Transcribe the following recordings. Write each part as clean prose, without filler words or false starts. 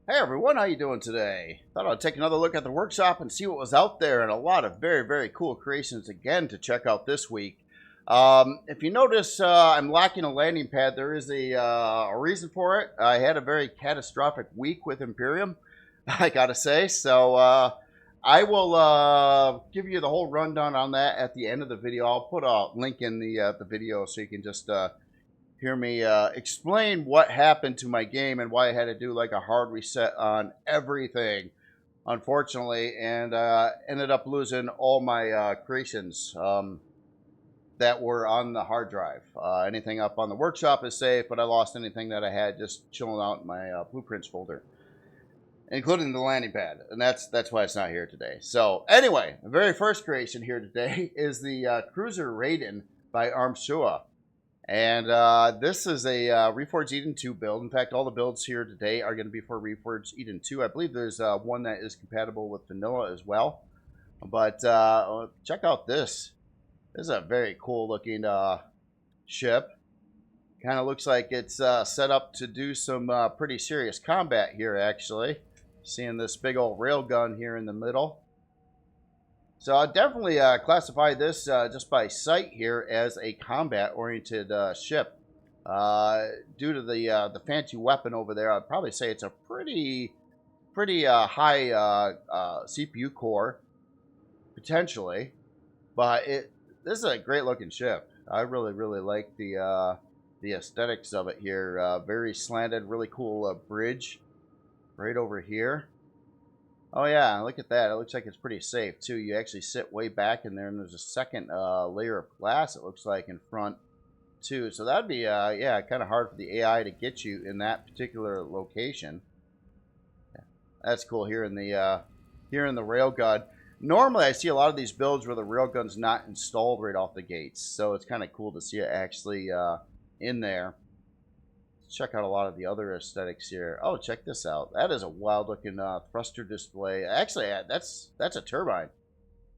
Hey everyone, how you doing today? Thought I'd take another look at the workshop and see what was out there, and a lot of very cool creations again to check out this week. If you notice, I'm lacking a landing pad. There is a reason for it. I had a very catastrophic week with Empyrion, I gotta say. So I will give you the whole rundown on that at the end of the video. I'll put a link in the video so you can just hear me explain what happened to my game and why I had to do like a hard reset on everything, unfortunately, and ended up losing all my creations that were on the hard drive. Anything up on the workshop is safe, but I lost anything that I had just chilling out in my blueprints folder, including the landing pad, and that's why it's not here today. So anyway, the very first creation here today is the Cruiser-Raiden by armsyura. And this is a Reforged Eden 2 build. In fact, all the builds here today are going to be for Reforged Eden 2. I believe there's one that is compatible with vanilla as well. But check out this. This is a very cool looking ship. Kind of looks like it's set up to do some pretty serious combat here, actually. Seeing this big old railgun here in the middle. So I'll definitely classify this just by sight here as a combat-oriented ship. Due to the fancy weapon over there, I'd probably say it's a pretty high CPU core, potentially. But this is a great-looking ship. I really like the aesthetics of it here. Very slanted, really cool bridge right over here. Oh yeah, look at that. It looks like it's pretty safe too. You actually sit way back in there, and there's a second layer of glass, it looks like, in front too. So that'd be yeah, kind of hard for the AI to get you in that particular location. Yeah, that's cool here in the railgun. Normally I see a lot of these builds where the railgun's not installed right off the gates, so it's kind of cool to see it actually in there. Check out a lot of the other aesthetics here. Oh, check this out. That is a wild looking thruster display. Actually, that's a turbine.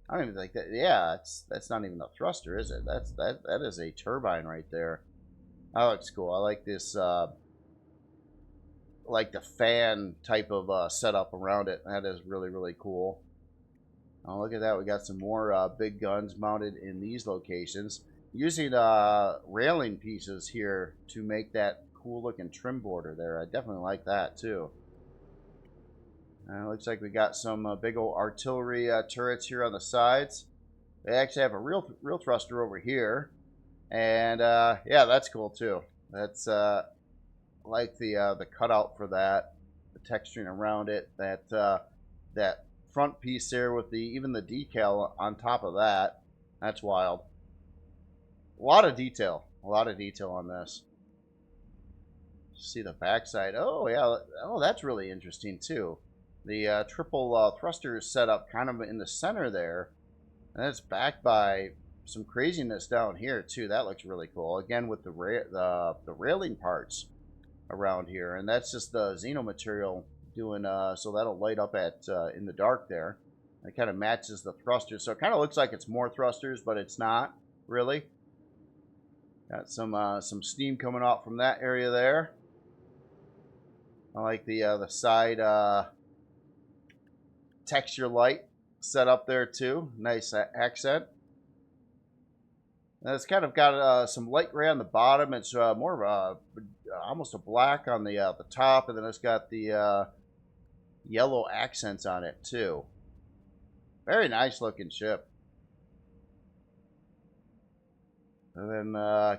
I don't even think that. Yeah, that's not even a thruster, is it? That is a turbine right there. That looks cool. I like this like the fan type of setup around it. That is really cool. Oh, look at that. We got some more big guns mounted in these locations. Using railing pieces here to make that cool looking trim border there. I definitely like that too. Looks like we got some big old artillery turrets here on the sides. They actually have a real thruster over here, and yeah, that's cool too. That's like the cutout for that, the texturing around it, that front piece there with even the decal on top of that. That's wild. A lot of detail on this. See the backside. Oh yeah. Oh, that's really interesting too. The triple thruster is set up kind of in the center there, and it's backed by some craziness down here too. That looks really cool. Again with the railing parts around here, and that's just the Xeno material doing. So that'll light up at in the dark there. It kind of matches the thrusters, so it kind of looks like it's more thrusters, but it's not really. Got some steam coming out from that area there. I like the side texture light set up there too. Nice accent. And it's kind of got some light gray on the bottom. It's more of almost a black on the top, and then it's got the yellow accents on it too. Very nice looking ship. And then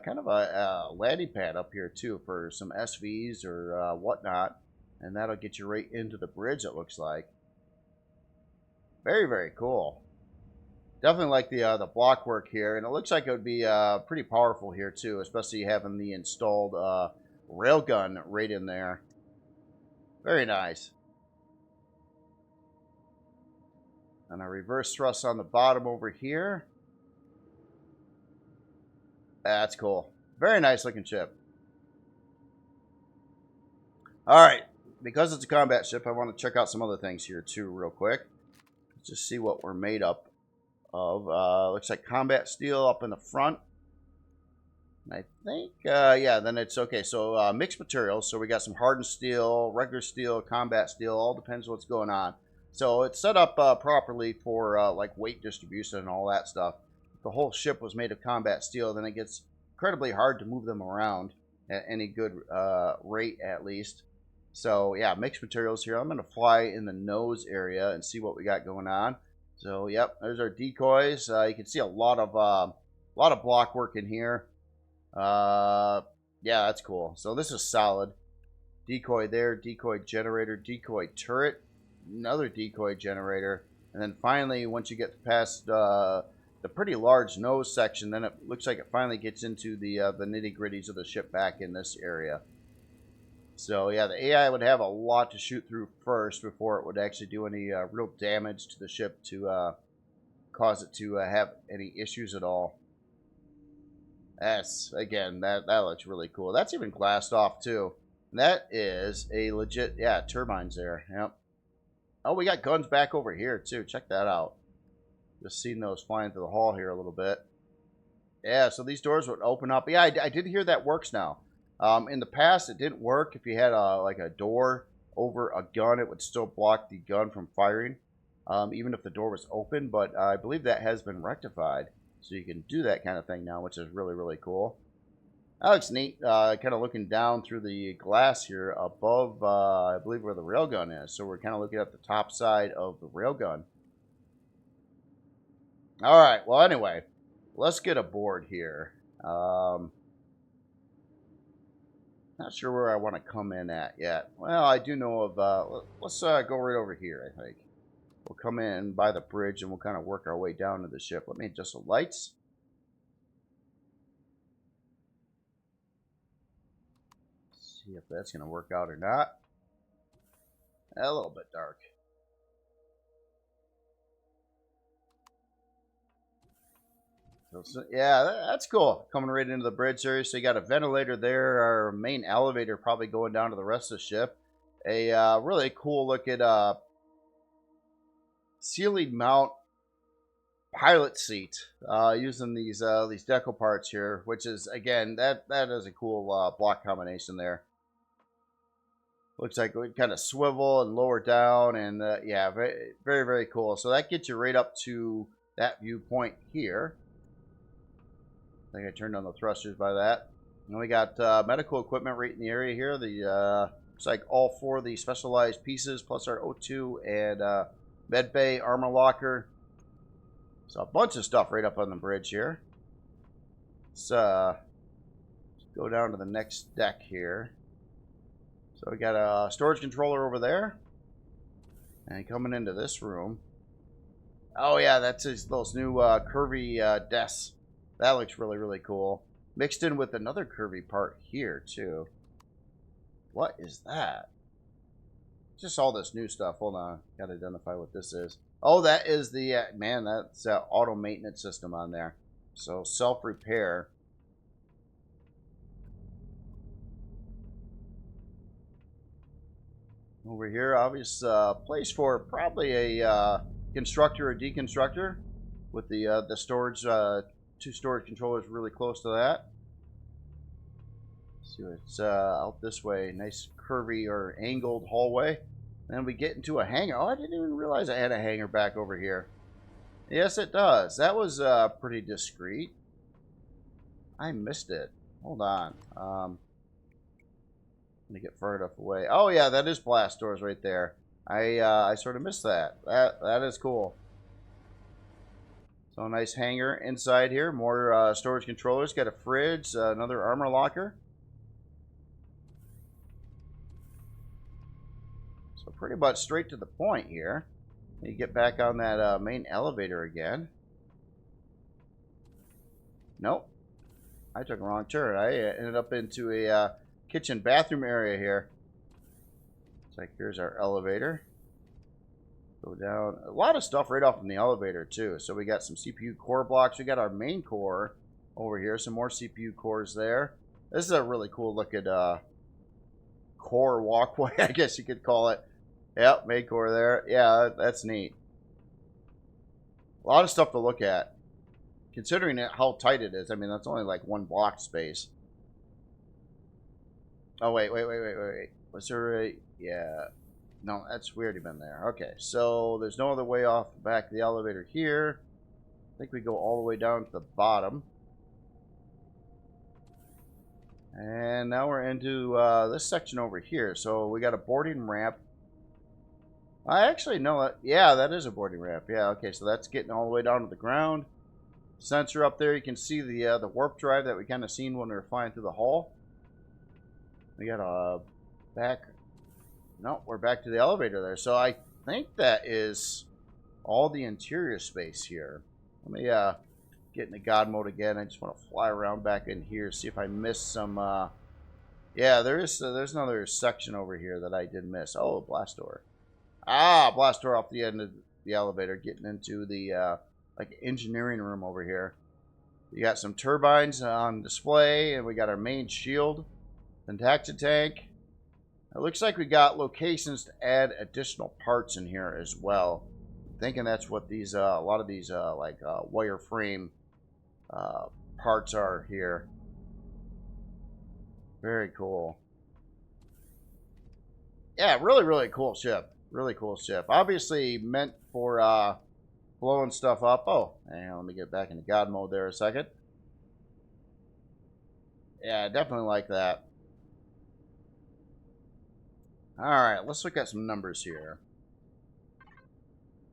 kind of a landing pad up here too for some SVs or whatnot. And that'll get you right into the bridge, it looks like. Very cool. Definitely like the block work here. And it looks like it would be pretty powerful here too, especially having the installed railgun right in there. Very nice. And a reverse thrust on the bottom over here. That's cool. Very nice looking ship. Alright, because it's a combat ship, I want to check out some other things here too real quick. Just see what we're made up of. Looks like combat steel up in the front. I think, yeah, then it's okay. So mixed materials. So we got some hardened steel, regular steel, combat steel. All depends what's going on. So it's set up properly for like weight distribution and all that stuff. If the whole ship was made of combat steel, then it gets incredibly hard to move them around at any good rate, at least. So yeah, mixed materials here. I'm going to fly in the nose area and see what we got going on. So yep, there's our decoys. You can see a lot of block work in here. Yeah, that's cool. So this is solid. Decoy there, decoy generator, decoy turret, another decoy generator, and then finally, once you get past the pretty large nose section, then it looks like it finally gets into the nitty-gritties of the ship back in this area. So yeah, the AI would have a lot to shoot through first before it would actually do any real damage to the ship to cause it to have any issues at all. That's, again, that looks really cool. That's even glassed off, too. That is a legit, yeah, turbines there. Yep. Oh, we got guns back over here, too. Check that out. Just seen those flying through the hall here a little bit. Yeah, so these doors would open up. Yeah, I did hear that works now. In the past, it didn't work. If you had like a door over a gun, it would still block the gun from firing, even if the door was open. But I believe that has been rectified. So you can do that kind of thing now, which is really, really cool. That looks neat. Kind of looking down through the glass here above, I believe, where the railgun is. So we're kind of looking at the top side of the railgun. All right. Well, anyway, let's get aboard here. Not sure where I want to come in at yet. Well, I do know of, let's go right over here, I think. We'll come in by the bridge and we'll kind of work our way down to the ship. Let me adjust the lights. See if that's going to work out or not. A little bit dark. So, yeah, that's cool. Coming right into the bridge area. So you got a ventilator there. Our main elevator probably going down to the rest of the ship. A really cool look at ceiling mount pilot seat using these deco parts here, which is, again, that is a cool block combination there. Looks like we kind of swivel and lower down, and yeah, very, very, very cool. So that gets you right up to that viewpoint here. I think I turned on the thrusters by that. And we got medical equipment right in the area here. The looks like all four of the specialized pieces, plus our O2 and med bay, armor locker. So a bunch of stuff right up on the bridge here. Let's go down to the next deck here. So we got a storage controller over there. And coming into this room. Oh yeah, that's those new curvy desks. That looks really, really cool. Mixed in with another curvy part here too. What is that? Just all this new stuff. Hold on. Got to identify what this is. Oh, that is the, man, that's auto maintenance system on there. So self-repair. Over here, obvious place for probably a constructor or deconstructor with the storage, two storage controllers really close to that. Let's see what's out this way. Nice curvy or angled hallway. Then we get into a hangar. Oh, I didn't even realize I had a hangar back over here. Yes, it does. That was pretty discreet. I missed it. Hold on. Let me get far enough away. Oh, yeah, that is blast doors right there. I sort of missed that. That is cool. So a nice hangar inside here. More storage controllers. Got a fridge, another armor locker. So pretty much straight to the point here. You get back on that main elevator again. Nope. I took a wrong turn. I ended up into a kitchen bathroom area here. It's like here's our elevator. Go down. A lot of stuff right off from the elevator too. So we got some CPU core blocks. We got our main core over here. Some more CPU cores there. This is a really cool looking core walkway, I guess you could call it. Yep, main core there. Yeah, that's neat. A lot of stuff to look at. considering how tight it is. I mean, that's only like one block space. Oh, wait. Was there a... Yeah. No, we already been there. Okay, so there's no other way off the back of the elevator here. I think we go all the way down to the bottom. And now we're into this section over here. So we got a boarding ramp. I actually know that. Yeah, that is a boarding ramp. Yeah, okay, so that's getting all the way down to the ground. Sensor up there. You can see the warp drive that we kind of seen when we were flying through the hull. We got a back... No, we're back to the elevator there. So I think that is all the interior space here. Let me get into God mode again. I just want to fly around back in here, see if I missed some... Yeah, there's another section over here that I did miss. Oh, blast door. Ah, blast door off the end of the elevator, getting into the like engineering room over here. You got some turbines on display, and we got our main shield, Pentacta tank. It looks like we got locations to add additional parts in here as well. I'm thinking that's what these a lot of these like wireframe parts are here. Very cool. Yeah, really cool ship. Really cool ship. Obviously meant for blowing stuff up. Oh, and let me get back into God mode there a second. Yeah, definitely like that. Alright, let's look at some numbers here.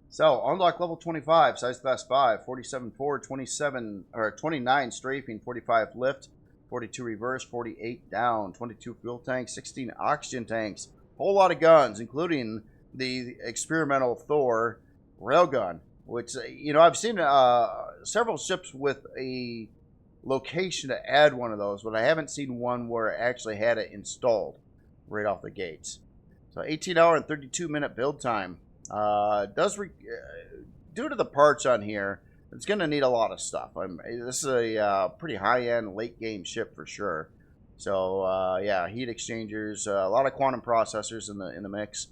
So, unlock level 25, size class 5, 47 forward, 27 or 29 strafing, 45 lift, 42 reverse, 48 down, 22 fuel tanks, 16 oxygen tanks, whole lot of guns, including the experimental Thor railgun, which, you know, I've seen several ships with a location to add one of those, but I haven't seen one where it actually had it installed right off the gates. So 18-hour and 32-minute build time. Due to the parts on here, it's going to need a lot of stuff. This is a pretty high-end late-game ship for sure. So yeah, heat exchangers, a lot of quantum processors in the mix,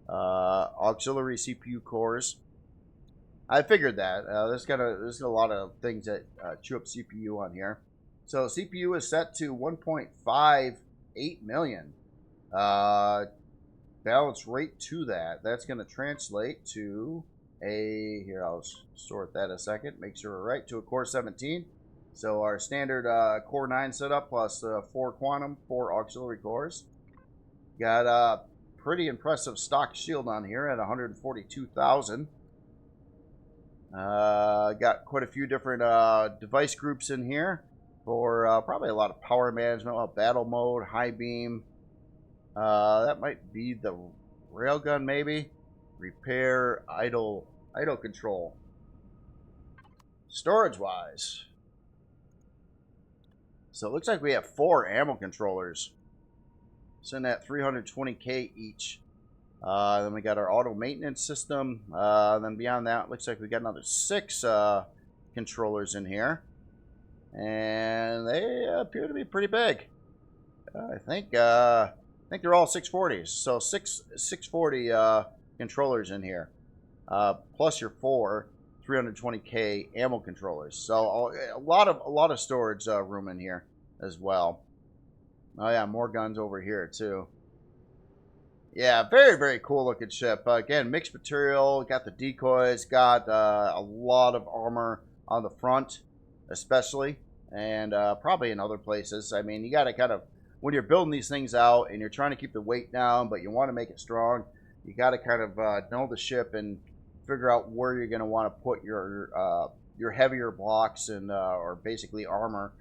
auxiliary CPU cores. I figured that. There's a lot of things that chew up CPU on here. So CPU is set to 1.58 million. Balance rate to that. That's going to translate to here, I'll sort that a second. Make sure we're right, to a core 17. So our standard core 9 setup plus 4 quantum, 4 auxiliary cores. Got a pretty impressive stock shield on here at 142,000. Got quite a few different device groups in here for probably a lot of power management, battle mode, high beam. That might be the railgun, maybe. Repair, idle control. Storage-wise, so it looks like we have 4 ammo controllers. Sitting at 320k each. Then we got our auto maintenance system. Then beyond that, it looks like we got another 6 controllers in here, and they appear to be pretty big. I think they're all 640s. So 640 controllers in here, plus your 4 320k ammo controllers. So a lot of storage room in here as well. Oh yeah, more guns over here too. Yeah, very cool looking ship. Again, mixed material. Got the decoys. Got a lot of armor on the front, especially, and probably in other places. I mean, you got to kind of, when you're building these things out and you're trying to keep the weight down, but you want to make it strong, you got to kind of know the ship and figure out where you're going to want to put your heavier blocks and or basically armor.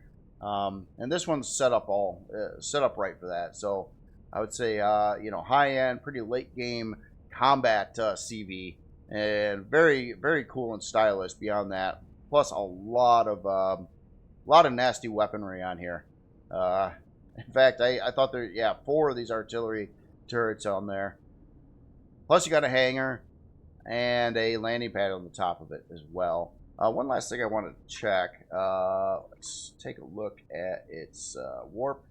And this one's set up right for that. So I would say you know, high end, pretty late game combat CV, and very cool and stylish. Beyond that, plus a lot of nasty weaponry on here. In fact, I thought there, yeah, 4 of these artillery turrets on there. Plus you got a hangar and a landing pad on the top of it as well. One last thing I wanted to check. Let's take a look at its warp.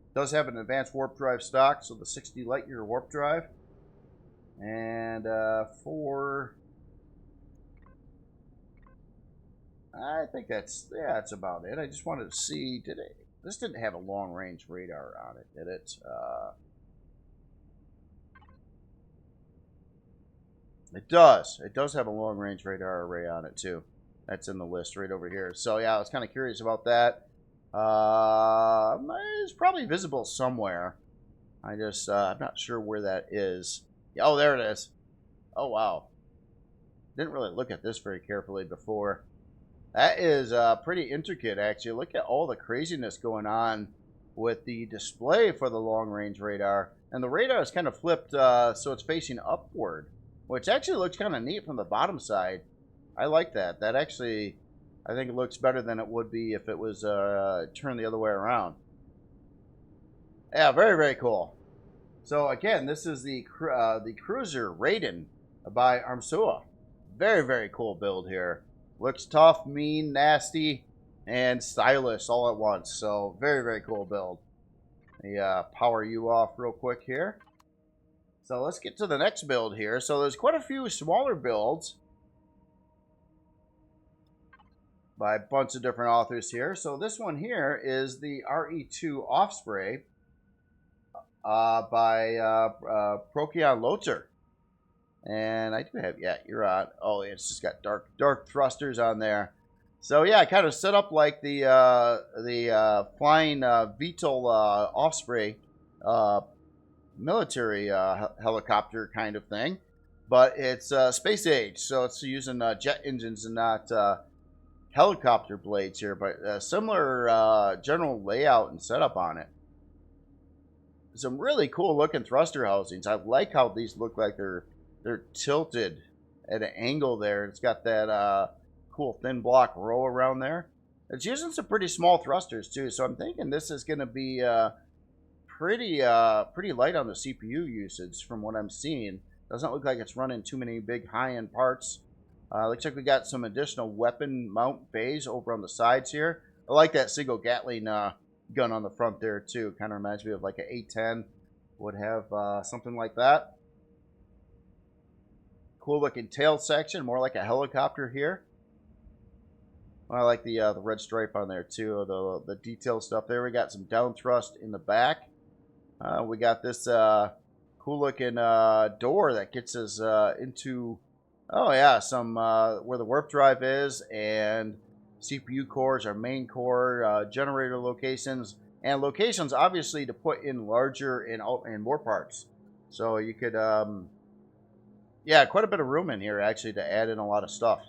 It does have an advanced warp drive stock, so the 60 light year warp drive. And for I think that's about it. I just wanted to see, this didn't have a long-range radar on it, did it? It does. It does have a long-range radar array on it, too. That's in the list right over here. So, yeah, I was kind of curious about that. It's probably visible somewhere. I'm not sure where that is. Oh, there it is. Oh, wow. Didn't really look at this very carefully before. That is pretty intricate, actually. Look at all the craziness going on with the display for the long-range radar. And the radar is kind of flipped so it's facing upward, which actually looks kind of neat from the bottom side. I like that. That actually, I think it looks better than it would be if it was turned the other way around. Yeah, very, very cool. So again, this is the Cruiser-Raiden by armsyura. Very, very cool build here. Looks tough, mean, nasty, and stylish all at once. So very, very cool build. Let me power you off real quick here. So let's get to the next build here. So there's quite a few smaller builds by a bunch of different authors here. So this one here is the RE2 Osprey by Procyon Loater. And I do have, yeah, you're on. Oh, it's just got dark thrusters on there. So yeah, kind of set up like the flying VTOL Osprey military helicopter kind of thing, but it's space age, so it's using jet engines and not helicopter blades here. But similar general layout and setup on it. Some really cool looking thruster housings. I like how these look like they're tilted at an angle there. It's got that cool thin block row around there. It's using some pretty small thrusters too, so I'm thinking this is going to be pretty light on the CPU usage from what I'm seeing. Doesn't look like it's running too many big high-end parts. Looks like we got some additional weapon mount bays over on the sides here. I like that single Gatling gun on the front there too. Kind of reminds me of like an A10 would have something like that. Cool looking tail section, more like a helicopter here. I like the red stripe on there too, the detail stuff there. We got some down thrust in the back. We got this cool looking door that gets us into, oh yeah, some where the warp drive is, and CPU cores, our main core, generator locations, and locations obviously to put in larger and more parts. So you could yeah, quite a bit of room in here actually to add in a lot of stuff,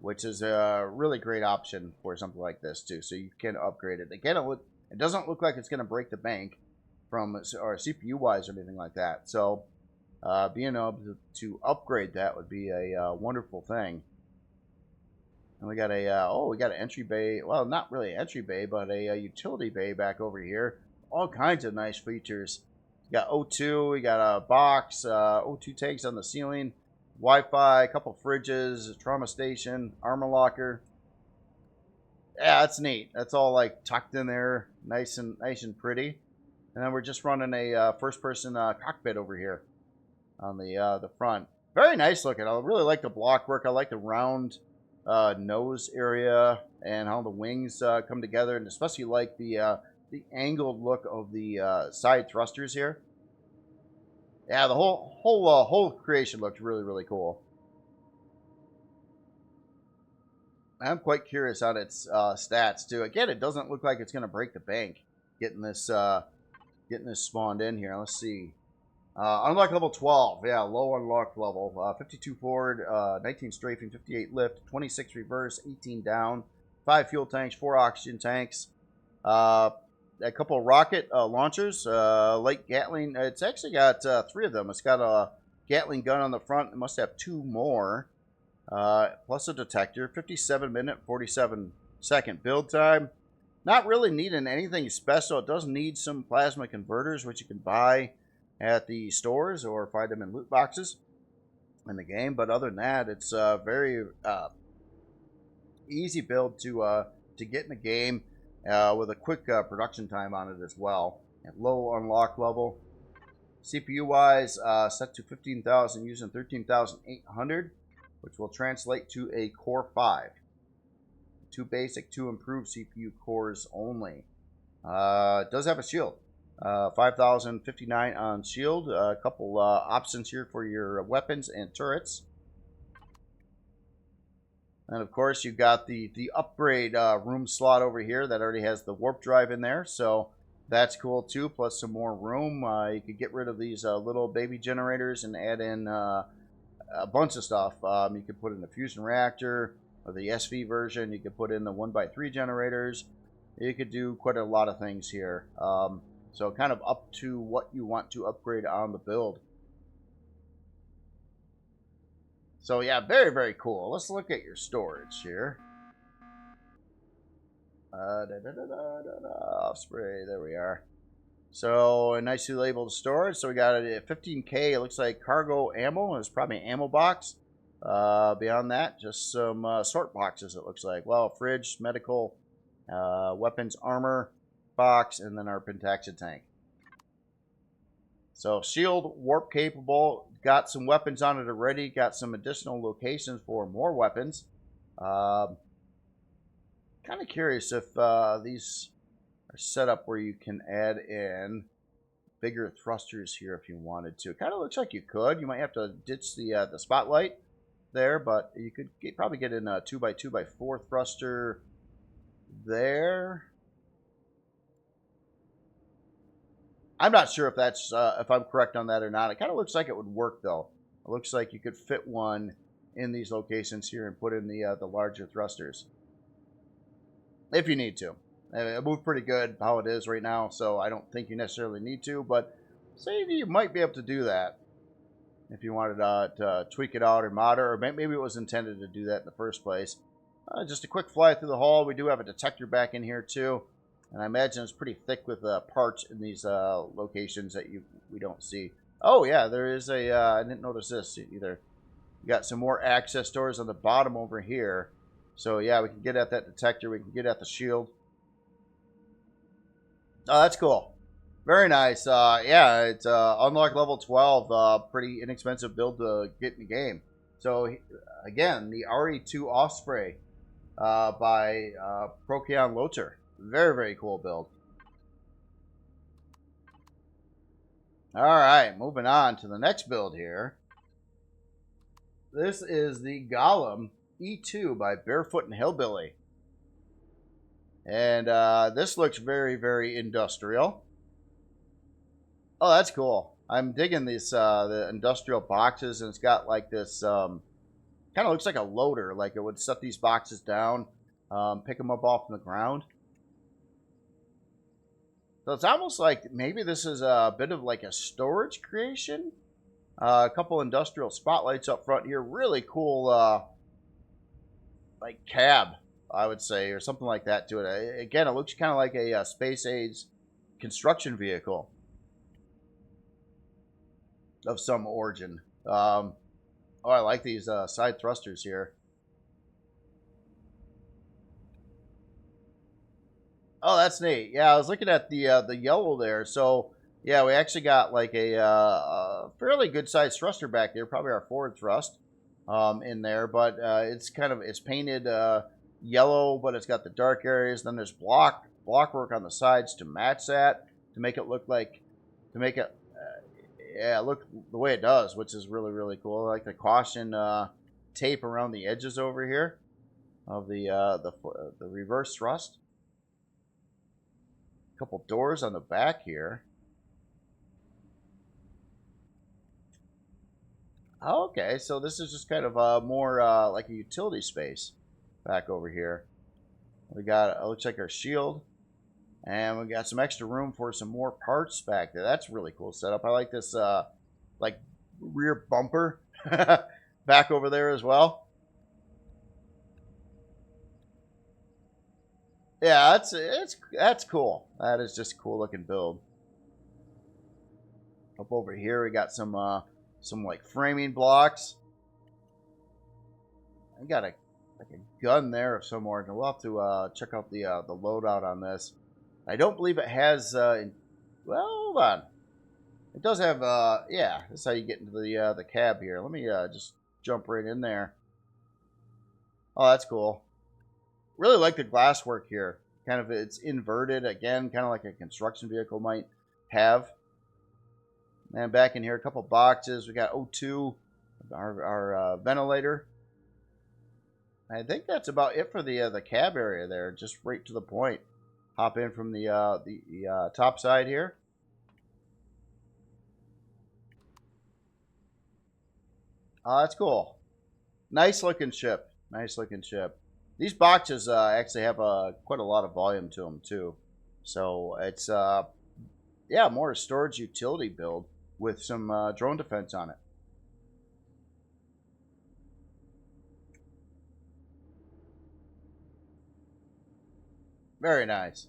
which is a really great option for something like this too. So you can upgrade it. Again, it doesn't look like it's going to break the bank from or CPU wise or anything like that. So being able to upgrade that would be a wonderful thing. And we got we got an entry bay. Well, not really an entry bay, but a utility bay back over here. All kinds of nice features. We got O2, we got a box, O2 tanks on the ceiling, Wi-Fi, a couple fridges, a trauma station, armor locker. Yeah, that's neat. That's all like tucked in there, nice and pretty. And then we're just running a first-person cockpit over here on the front. Very nice looking. I really like the block work. I like the round nose area and how the wings come together, and especially like the angled look of the side thrusters here. Yeah, the whole creation looked really, really cool. I'm quite curious on its stats too. Again, it doesn't look like it's going to break the bank getting this spawned in here. Let's see. Unlock level 12. Yeah, low unlock level. 52 forward, 19 strafing, 58 lift, 26 reverse, 18 down, 5 fuel tanks, 4 oxygen tanks. A couple of rocket launchers, light Gatling. It's actually got 3 of them. It's got a Gatling gun on the front. It must have 2 more, plus a detector. 57-minute, 47-second build time. Not really needing anything special. It does need some plasma converters, which you can buy at the stores or find them in loot boxes in the game. But other than that, it's a very easy build to get in the game. With a quick production time on it as well. At low unlock level. CPU wise, set to 15,000 using 13,800, which will translate to a Core 5. 2 basic, 2 improved CPU cores only. It does have a shield. 5,059 on shield. A couple options here for your weapons and turrets. And of course, you've got the upgrade room slot over here that already has the warp drive in there. So that's cool too, plus some more room. You could get rid of these little baby generators and add in a bunch of stuff. You could put in a fusion reactor, or the SV version. You could put in the 1x3 generators. You could do quite a lot of things here. So kind of up to what you want to upgrade on the build. So yeah, very, very cool. Let's look at your storage here. Osprey, there we are. So a nicely labeled storage. So we got a 15K, it looks like cargo ammo. It's probably an ammo box. Beyond that, just some sort boxes, it looks like. Well, fridge, medical, weapons, armor box, and then our Pentaxid tank. So shield, warp capable, got some weapons on it already, got some additional locations for more weapons. Kind of curious if these are set up where you can add in bigger thrusters here if you wanted to. It kind of looks like you could. You might have to ditch the spotlight there, but you could probably get in a 2x2x4 thruster there. I'm not sure if that's if I'm correct on that or not. It kind of looks like it would work though. It looks like you could fit one in these locations here and put in the larger thrusters if you need to. It moved pretty good how it is right now, so I don't think you necessarily need to. But say you might be able to do that if you wanted to tweak it out or mod it, or maybe it was intended to do that in the first place. Just a quick fly through the hull. We do have a detector back in here too. And I imagine it's pretty thick with parts in these locations that we don't see. Oh, yeah, there is a... I didn't notice this either. We got some more access doors on the bottom over here. So, yeah, we can get at that detector. We can get at the shield. Oh, that's cool. Very nice. Yeah, it's unlock level 12. Pretty inexpensive build to get in the game. So, again, the RE2 Osprey by Procyon Lothar. Very, very cool build. All right, moving on to the next build here. This is the Gollum E2 by Barefoot and Hillbilly. And this looks very, very industrial. Oh, that's cool. I'm digging these the industrial boxes, and it's got like this kind of looks like a loader. Like it would set these boxes down, pick them up off the ground. So it's almost like maybe this is a bit of like a storage creation. A couple industrial spotlights up front here. Really cool, like cab, I would say, or something like that to it. Again, it looks kind of like a space age construction vehicle of some origin. Oh, I like these side thrusters here. Oh, that's neat. Yeah, I was looking at the yellow there. So, yeah, we actually got like a fairly good sized thruster back there, probably our forward thrust in there. But it's painted yellow, but it's got the dark areas. Then there's block work on the sides to match that, to make it look like, look the way it does, which is really, really cool. I like the caution tape around the edges over here of the reverse thrust. Couple doors on the back here. Okay, so this is just kind of more like a utility space back over here. We got, it looks like our shield, and we got some extra room for some more parts back there. That's really cool setup. I like this like rear bumper back over there as well. Yeah, that's cool. That is just a cool looking build. Up over here, we got some like framing blocks. I got a gun there of some origin. We'll have to check out the loadout on this. I don't believe it has. Well, hold on. It does have. Yeah, this is how you get into the cab here. Let me just jump right in there. Oh, that's cool. Really like the glass work here. Kind of, it's inverted again, kind of like a construction vehicle might have. And back in here, a couple boxes. We got O2, our ventilator. I think that's about it for the cab area there. Just right to the point. Hop in from the top side here. Oh, that's cool. Nice looking ship. Nice looking ship. These boxes actually have quite a lot of volume to them too. So it's yeah, more a storage utility build with some drone defense on it. Very nice.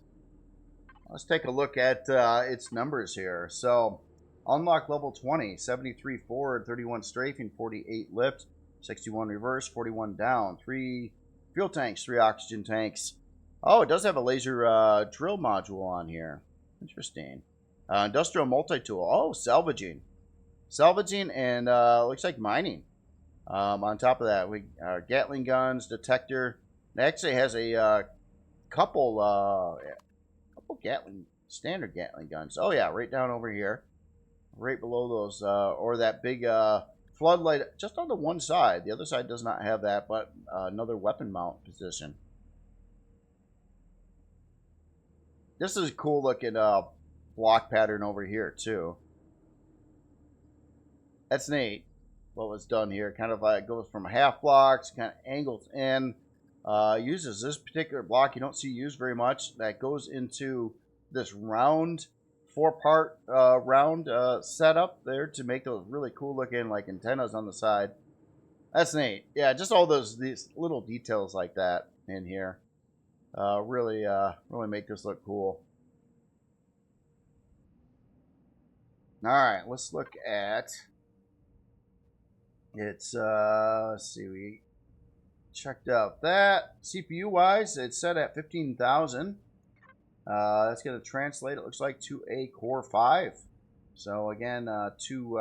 Let's take a look at its numbers here. So, unlock level 20, 73 forward, 31 strafing, 48 lift, 61 reverse, 41 down, 3 fuel tanks, 3 oxygen tanks. Oh, it does have a laser drill module on here. Interesting. Industrial multi-tool. Oh, salvaging. Salvaging and looks like mining. On top of that, we Gatling guns, detector. It actually has a couple standard Gatling guns. Oh yeah, right down over here, right below those, or that big floodlight just on the one side. The other side does not have that, but another weapon mount position. This is a cool looking block pattern over here too. That's neat. What was done here, kind of like goes from half blocks, kind of angles in. Uses this particular block you don't see used very much. That goes into this round 4-part round setup there to make those really cool looking like antennas on the side. That's neat. Yeah, just all these little details like that in here really make this look cool. All right, let's look at its. Let's see, we checked out that. CPU wise, it's set at 15,000. That's going to translate, it looks like, to a Core 5. So again, 2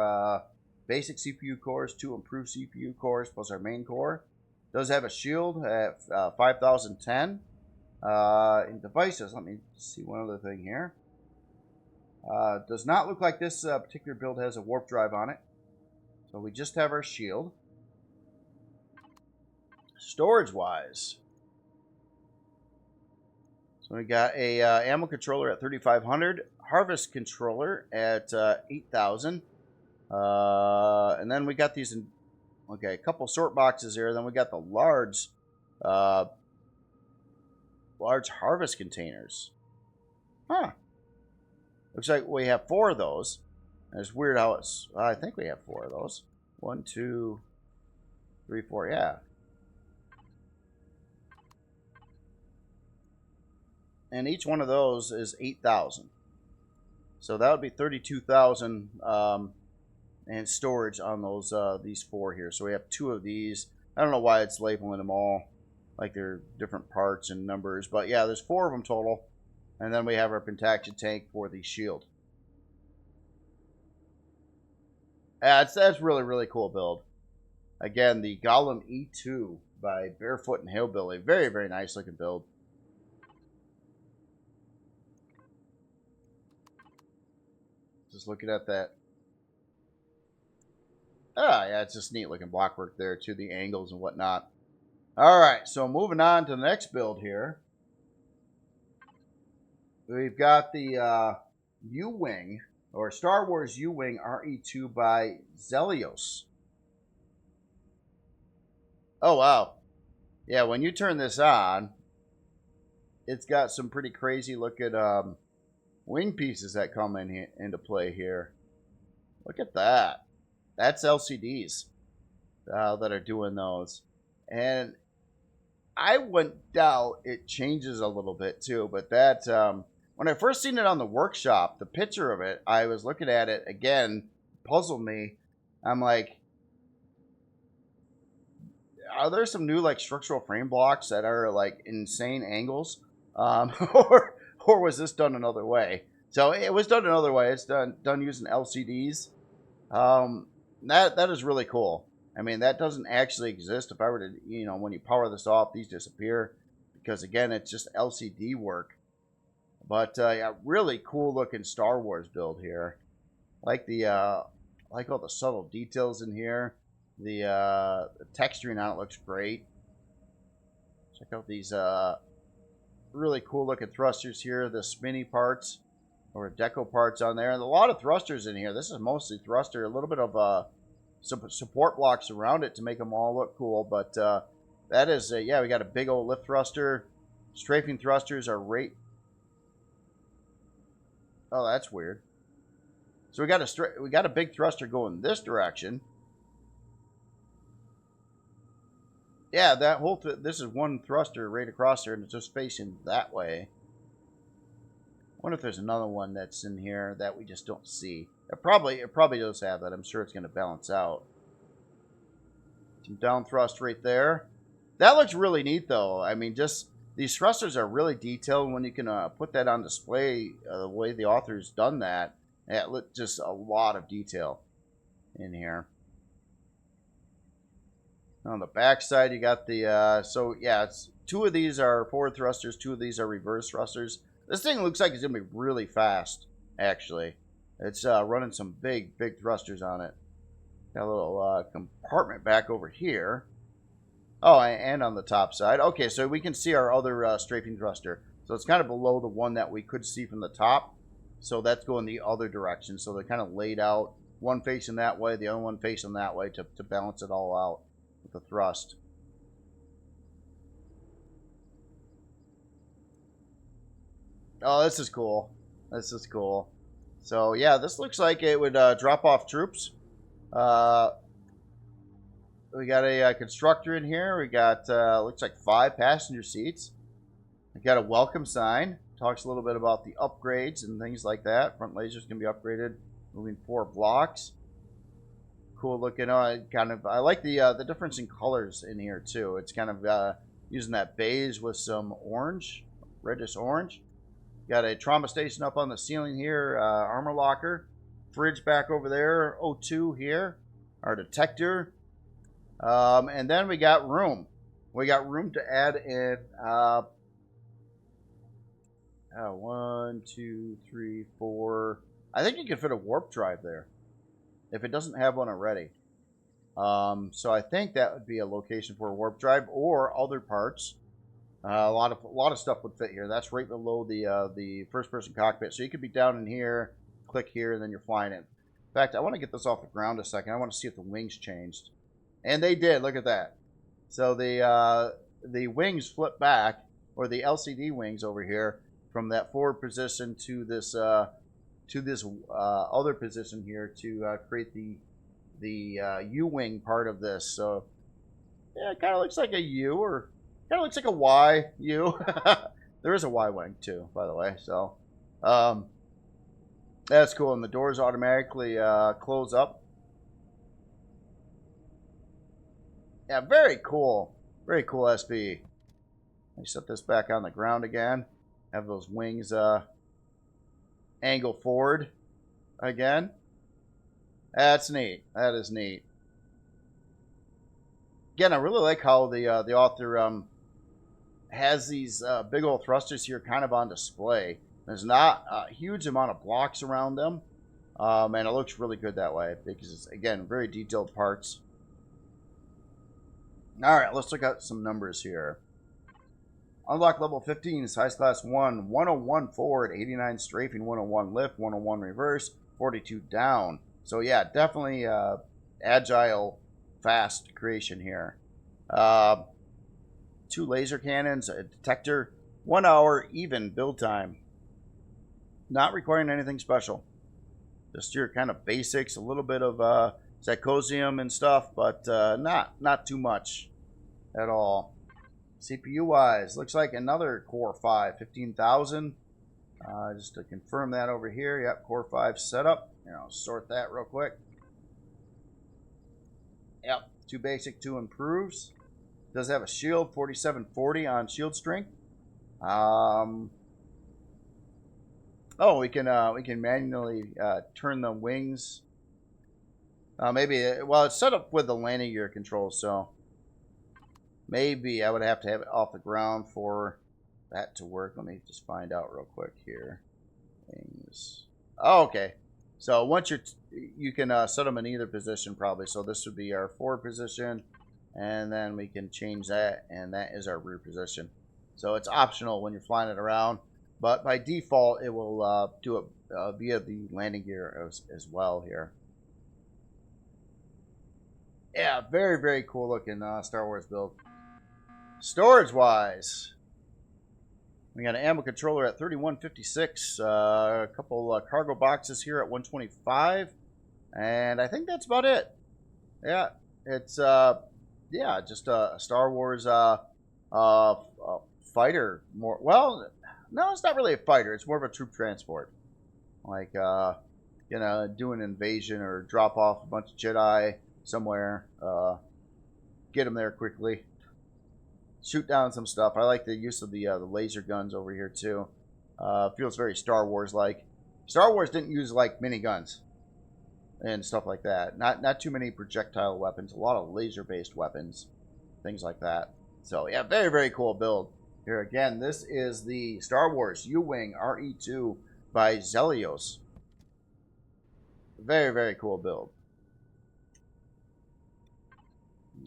basic CPU cores, 2 improved CPU cores, plus our main core. Does have a shield at 5010. In devices, let me see one other thing here. Does not look like this particular build has a warp drive on it. So we just have our shield. Storage-wise, so we got a ammo controller at 3,500, harvest controller at 8,000, and then we got these. Okay, a couple sort boxes here. Then we got the large harvest containers. Huh. Looks like we have 4 of those. And it's weird how it's. I think we have 4 of those. 1, 2, 3, 4. Yeah. And each one of those is 8,000. So that would be 32,000 and storage on those these 4 here. So we have 2 of these. I don't know why it's labeling them all like they're different parts and numbers, but yeah, there's 4 of them total. And then we have our pentaction tank for the shield. That's really cool build. Again, the Gollum E2 by Barefoot and Hillbilly. Very nice looking build. Just looking at that. Ah, yeah, it's just neat looking blockwork there too, the angles and whatnot. All right, so moving on to the next build here. We've got the U-Wing, or Star Wars U-Wing RE2 by Zelios. Oh, wow. Yeah, when you turn this on, it's got some pretty crazy looking wing pieces that come into play here. Look at that. That's LCDs that are doing those. And I wouldn't doubt it changes a little bit too, but that when I first seen it on the workshop, the picture of it, I was looking at it again, puzzled me. I'm like, are there some new like structural frame blocks that are like insane angles, or was this done another way? So it was done another way. It's done using LCDs. That is really cool. I mean, that doesn't actually exist. If I were to, when you power this off, these disappear. because again, it's just LCD work. But yeah, really cool looking Star Wars build here. Like like all the subtle details in here. The texturing on it looks great. Check out these really cool looking thrusters here. The spinny parts or deco parts on there, and a lot of thrusters in here. This is mostly thruster. A little bit of some support blocks around it to make them all look cool. But that is yeah, we got a big old lift thruster. Strafing thrusters are right. Oh, that's weird. So we got a big thruster going this direction. Yeah, that whole this is one thruster right across there, and it's just facing that way. I wonder if there's another one that's in here that we just don't see. It probably does have that. I'm sure it's going to balance out. Some down thrust right there. That looks really neat, though. I mean, just these thrusters are really detailed. When you can put that on display, the way the author's done that, just a lot of detail in here. On the back side, you got the, so yeah, two of these are forward thrusters, two of these are reverse thrusters. This thing looks like it's going to be really fast, actually. It's running some big thrusters on it. Got a little compartment back over here. Oh, and on the top side. Okay, so we can see our other strafing thruster. So it's kind of below the one that we could see from the top. So that's going the other direction. So they're kind of laid out, one facing that way, the other one facing that way to balance it all out. The thrust. Oh, this is cool. This is cool. So yeah, this looks like it would drop off troops. We got a constructor in here. We got looks like 5 passenger seats. We got a welcome sign. Talks a little bit about the upgrades and things like that. Front lasers can be upgraded, moving 4 blocks. Cool looking. I like the difference in colors in here too. It's kind of using that beige with some orange, reddish orange. Got a trauma station up on the ceiling here, armor locker, fridge back over there, O2 here, our detector, and then we got room. We got room to add in 1, 2, 3, 4. I think you can fit a warp drive there, if it doesn't have one already. So I think that would be a location for a warp drive or other parts. A lot of stuff would fit here. That's right below the first-person cockpit. So you could be down in here, click here, and then you're flying it. In fact, I want to get this off the ground a second. I want to see if the wings changed. And they did. Look at that. So the wings flip back, or the LCD wings over here, from that forward position to this other position here to create the U-wing part of this. So yeah, it kind of looks like a U, or kind of looks like a Y U. There is a Y-wing too, by the way. So that's cool, and the doors automatically close up. Yeah, very cool. Very cool SV. Let me set this back on the ground again. Have those wings angle forward again. That's neat. That is neat. Again, I really like how the author has these big old thrusters here kind of on display. There's not a huge amount of blocks around them, and it looks really good that way because it's, again, very detailed parts. All right, let's look at some numbers here. Unlock level 15, size class 1, 101 forward, 89 strafing, 101 lift, 101 reverse, 42 down. So yeah, definitely agile, fast creation here. 2 laser cannons, a detector, 1 hour even build time. Not requiring anything special. Just your kind of basics, a little bit of Zycosium and stuff, but not too much at all. CPU wise, looks like another Core 5, 15,000. Just to confirm that over here. Yep, Core 5 setup. Here, I'll sort that real quick. Yep, 2 basic, 2 improves. Does have a shield, 4740 on shield strength. Oh, we can manually turn the wings. Maybe, well, it's set up with the landing gear controls, so Maybe I would have to have it off the ground for that to work. Let me just find out real quick here. Things. Oh, okay. So once you can set them in either position probably. So this would be our forward position, and then we can change that, and that is our rear position. So it's optional when you're flying it around, but by default it will do it via the landing gear as well here. Yeah, very, very cool looking Star Wars build. Storage wise, we got an ammo controller at 3156, a couple cargo boxes here at 125, and I think that's about it. Yeah, it's yeah, just a Star Wars fighter. More well, no, it's not really a fighter. It's more of a troop transport, like you know, do an invasion or drop off a bunch of Jedi somewhere, get them there quickly, shoot down some stuff. I like the use of the laser guns over here too. Feels very Star Wars like. Star Wars didn't use like miniguns and stuff like that. Not too many projectile weapons. A lot of laser based weapons, things like that. So yeah, very, very cool build. Here again, this is the Star Wars U-Wing RE2 by Zelios. Very, very cool build.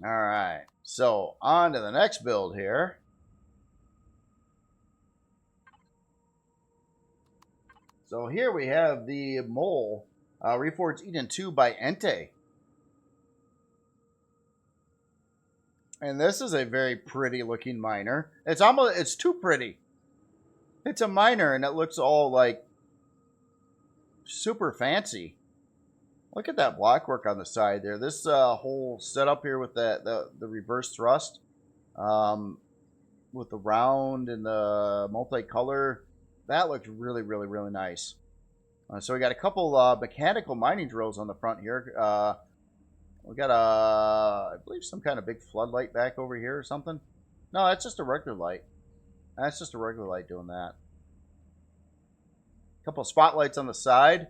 All right, so on to the next build here. So here we have the Mole Reforged Eden 2 by Entei. And this is a very pretty looking miner. It's too pretty. It's a miner and it looks all like super fancy. Look at that block work on the side there. This whole setup here with the reverse thrust, with the round and the multicolor, that looks really, really, really nice. So we got a couple mechanical mining drills on the front here. We got I believe some kind of big floodlight back over here or something. No, that's just a regular light. That's just a regular light doing that. A couple spotlights on the side.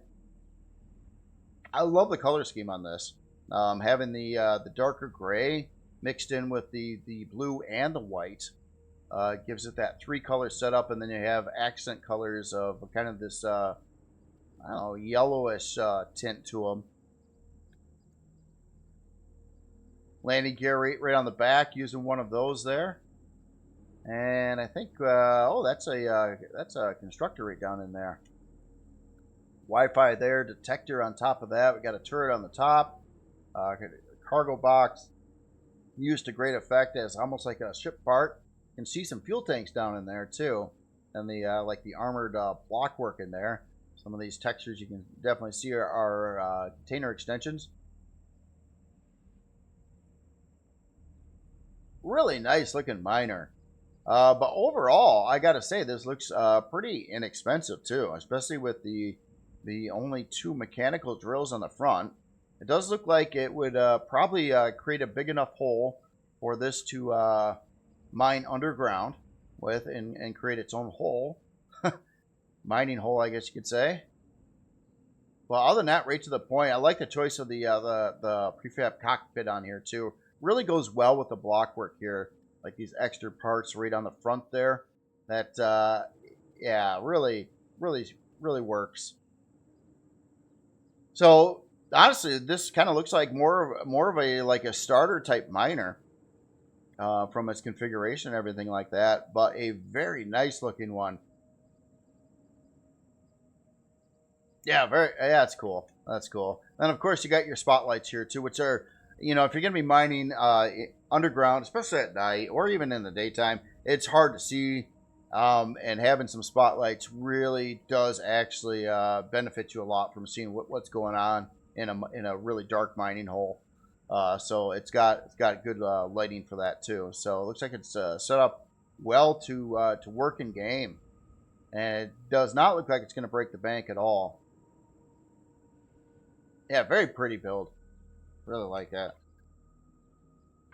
I love the color scheme on this. Having the darker gray mixed in with the blue and the white gives it that three-color setup, and then you have accent colors of kind of this I don't know, yellowish tint to them. Landing gear right on the back, using one of those there. And I think oh, that's a constructor right down in there. Wi-Fi there, detector on top of that. We got a turret on the top, cargo box used to great effect as almost like a ship part. You can see some fuel tanks down in there too, and the like the armored block work in there. Some of these textures you can definitely see are container extensions. Really nice looking miner. But overall, I gotta say this looks pretty inexpensive too, especially with the only two mechanical drills on the front. It does look like it would probably create a big enough hole for this to mine underground with and create its own hole. Mining hole, I guess you could say. Well, other than that, right to the point, I like the choice of the prefab cockpit on here too. Really goes well with the block work here, like these extra parts right on the front there. That yeah, really works. So honestly, this kind of looks like more of a like a starter type miner from its configuration and everything like that, but a very nice looking one. Yeah, yeah, that's cool. That's cool. And of course, you got your spotlights here too, which are, you know, if you're going to be mining underground, especially at night or even in the daytime, it's hard to see. And having some spotlights really does actually benefit you a lot from seeing what's going on in a really dark mining hole. So it's got good lighting for that too. So it looks like it's set up well to work in game, and it does not look like it's going to break the bank at all. Yeah, very pretty build. Really like that.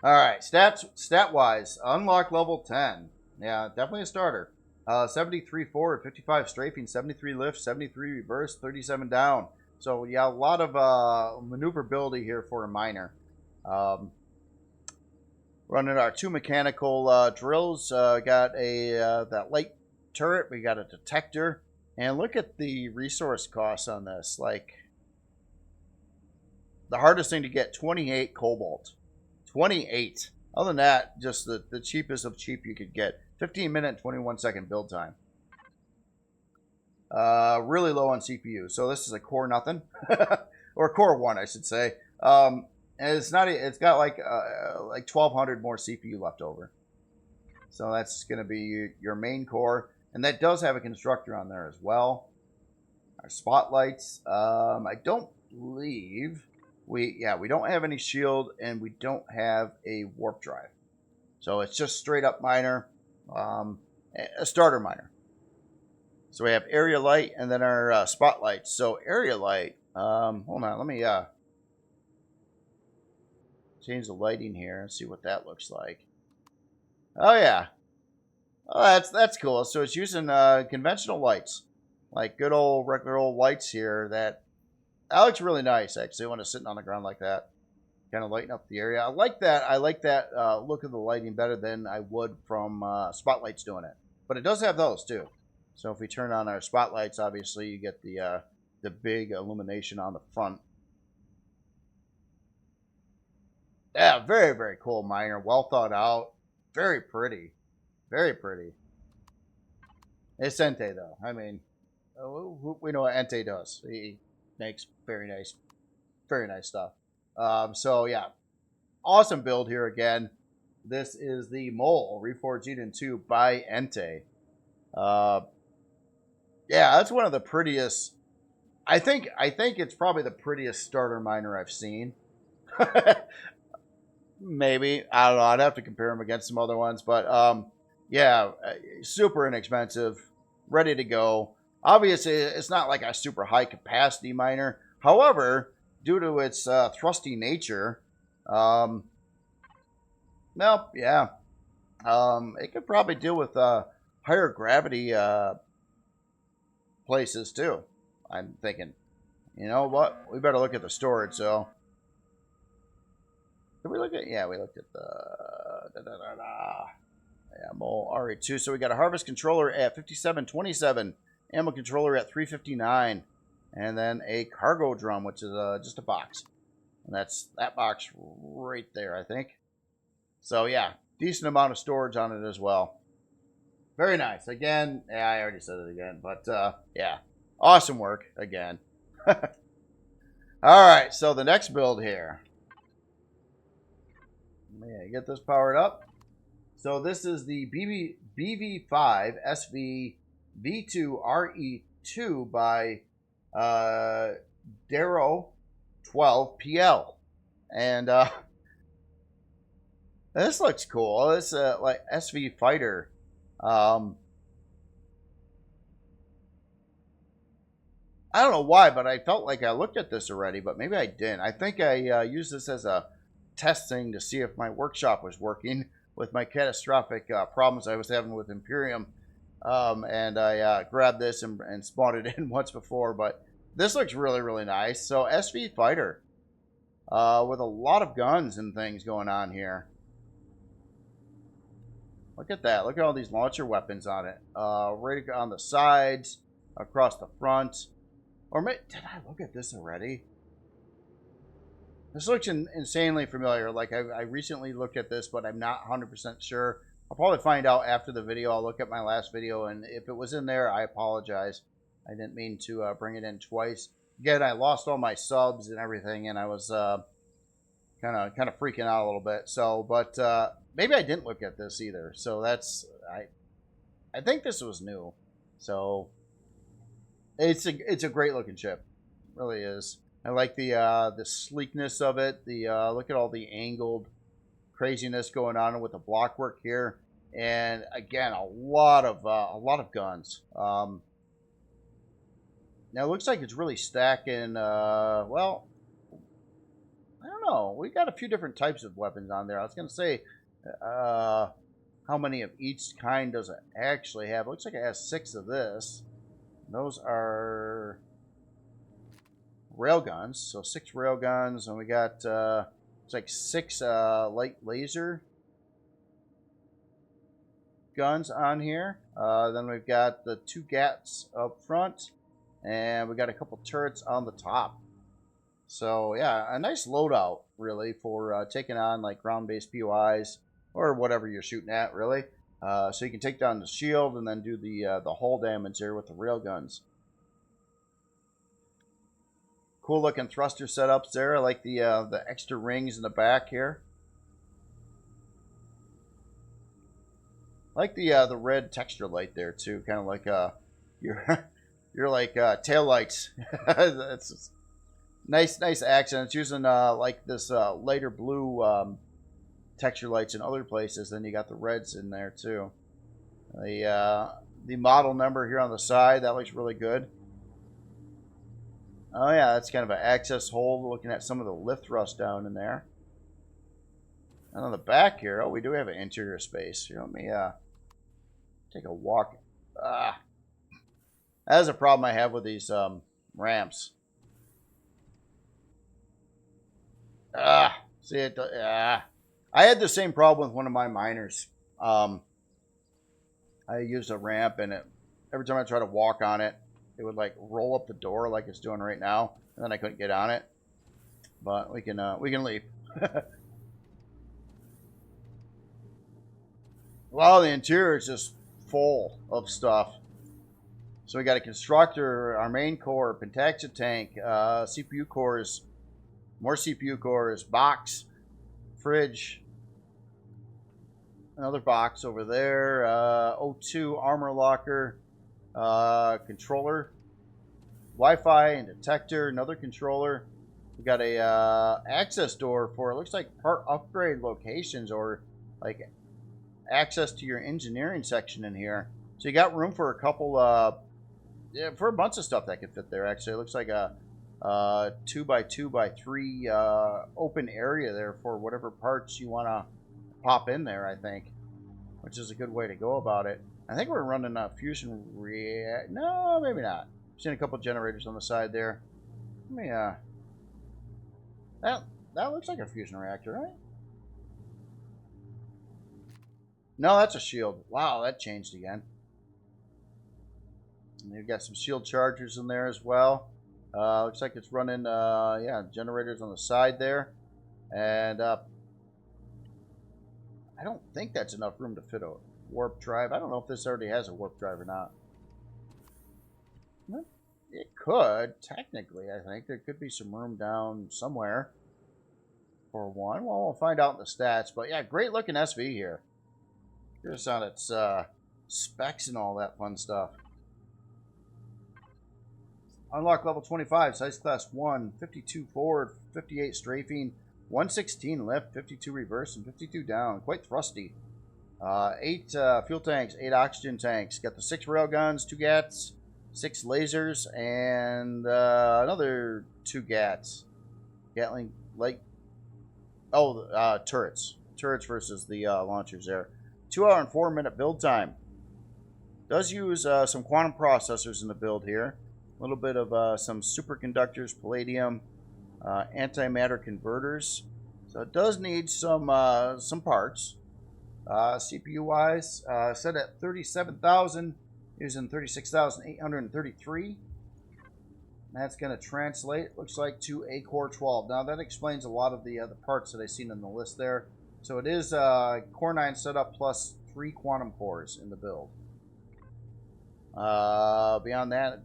All right, stat wise, unlock level 10. Yeah, definitely a starter. 73 forward, 55 strafing, 73 lift, 73 reverse, 37 down. So yeah, a lot of maneuverability here for a miner. A Running our 2 mechanical drills. Got a that light turret. We got a detector. And look at the resource costs on this. Like, the hardest thing to get, 28 cobalt. 28. Other than that, just the cheapest of cheap you could get. 15-minute, 21-second build time. Really low on CPU. So this is a core nothing. Or core 1, I should say. And it's got like 1,200 more CPU left over. So that's going to be your main core. And that does have a constructor on there as well. Our spotlights. I don't believe we don't have any shield, and we don't have a warp drive. So it's just straight up miner, a starter miner. So we have area light and then our spotlights. So area light. Hold on, let me change the lighting here and see what that looks like. Oh yeah. Oh, that's cool. So it's using conventional lights, like good old regular old lights here. That looks really nice, actually, when it's sitting on the ground like that. Kind of lighten up the area. I like that. I like that look of the lighting better than I would from spotlights doing it. But it does have those too. So if we turn on our spotlights, obviously you get the big illumination on the front. Yeah, very, very cool miner. Well thought out. Very pretty. Very pretty. It's Entei, though. I mean, we know what Entei does. He makes very nice stuff. So, yeah. Awesome build here again. This is the Mole Reforged Eden 2 by Entei. Yeah, that's one of the prettiest. I think it's probably the prettiest starter miner I've seen. Maybe. I don't know. I'd have to compare them against some other ones. But, yeah, super inexpensive. Ready to go. Obviously, it's not like a super high capacity miner. However, due to its thrusty nature, it could probably deal with higher gravity places too. I'm thinking, you know what? We better look at the storage. So, did we look at? Yeah, we looked at the Mole RE2. So we got a harvest controller at 5727, ammo controller at 359, and then a cargo drum, which is just a box. And that's that box right there, I think. So yeah, decent amount of storage on it as well. Very nice. Again, yeah, I already said it again, but yeah, awesome work again. All right, so the next build here. Yeah, get this powered up. So this is the BV5 SV V2 RE2 by Darrow 12 PL, and this looks cool. It's like SV fighter. I don't know why, but I felt like I looked at this already, but maybe I didn't. I think I used this as a test thing to see if my workshop was working with my catastrophic problems I was having with Empyrion. And I grabbed this and spawned it in once before, but this looks really, really nice. So SV fighter with a lot of guns and things going on here. Look at that. Look at all these launcher weapons on it. Right on the sides, across the front. Or did I look at this already? This looks insanely familiar. Like, I recently looked at this, but I'm not 100% sure. I'll probably find out after the video. I'll look at my last video, and if it was in there, I apologize. I didn't mean to bring it in twice. Again, I lost all my subs and everything, and I was kind of freaking out a little bit. So, but maybe I didn't look at this either. So that's I think this was new. So it's a great looking ship, it really is. I like the sleekness of it. The look at all the angled craziness going on with the block work here, and again a lot of guns. Now it looks like it's really stacking. Well, I don't know. We got a few different types of weapons on there. I was gonna say, how many of each kind does it actually have? It looks like it has 6 of this. Those are railguns, so 6 railguns, and we got it's like 6 light laser guns on here. Then we've got the 2 GATs up front, and we got a couple turrets on the top. So yeah, a nice loadout really for taking on like ground-based POIs or whatever you're shooting at really. So you can take down the shield and then do the hull damage here with the railguns. Cool looking thruster setups there. I like the extra rings in the back here. I like the red texture light there too, kind of like you're like tail lights. That's nice accent. It's using like this lighter blue texture lights in other places. Then you got the reds in there too. The model number here on the side, that looks really good. Oh yeah, that's kind of an access hole. Looking at some of the lift thrust down in there. And on the back here, oh, we do have an interior space. Here, let me take a walk. That is a problem I have with these ramps. See it? I had the same problem with one of my miners. I used a ramp, and every time I try to walk on it, it would like roll up the door like it's doing right now, and then I couldn't get on it. But we can leave. Well, the interior is just full of stuff. So we got a constructor, our main core, Pentaxa tank, CPU cores, more CPU cores, box, fridge, another box over there, O2 armor locker, controller, Wi-Fi and detector, another controller. We got a access door for, it looks like part upgrade locations or like access to your engineering section in here. So you got room for a couple, yeah, for a bunch of stuff that could fit there. Actually, it looks like a 2x2x3 open area there for whatever parts you want to pop in there, I think, which is a good way to go about it. I think we're running a fusion reactor. No, maybe not. Seen a couple generators on the side there. Let me, that looks like a fusion reactor, right? No, that's a shield. Wow, that changed again. And you've got some shield chargers in there as well. Looks like it's running, yeah, generators on the side there. And I don't think that's enough room to fit a warp drive. I don't know if this already has a warp drive or not. It could, technically, I think. There could be some room down somewhere for one. Well, we'll find out in the stats. But yeah, great looking SV here. Here's on its specs and all that fun stuff. Unlock level 25, size class 1, 52 forward, 58 strafing, 116 lift, 52 reverse, and 52 down. Quite thrusty. 8 fuel tanks, 8 oxygen tanks. Got the 6 railguns, 2 GATs, 6 lasers, and another 2 GATs. Gatling light. Oh, turrets. Turrets versus the launchers there. 2 hour and 4 minute build time. Does use some quantum processors in the build here. A little bit of some superconductors, palladium, antimatter converters. So it does need some parts. CPU wise, set at 37,000, using 36,833. That's going to translate, looks like, to a Core 12. Now that explains a lot of the other parts that I've seen on the list there. So it is Core 9 setup plus 3 quantum cores in the build. Beyond that,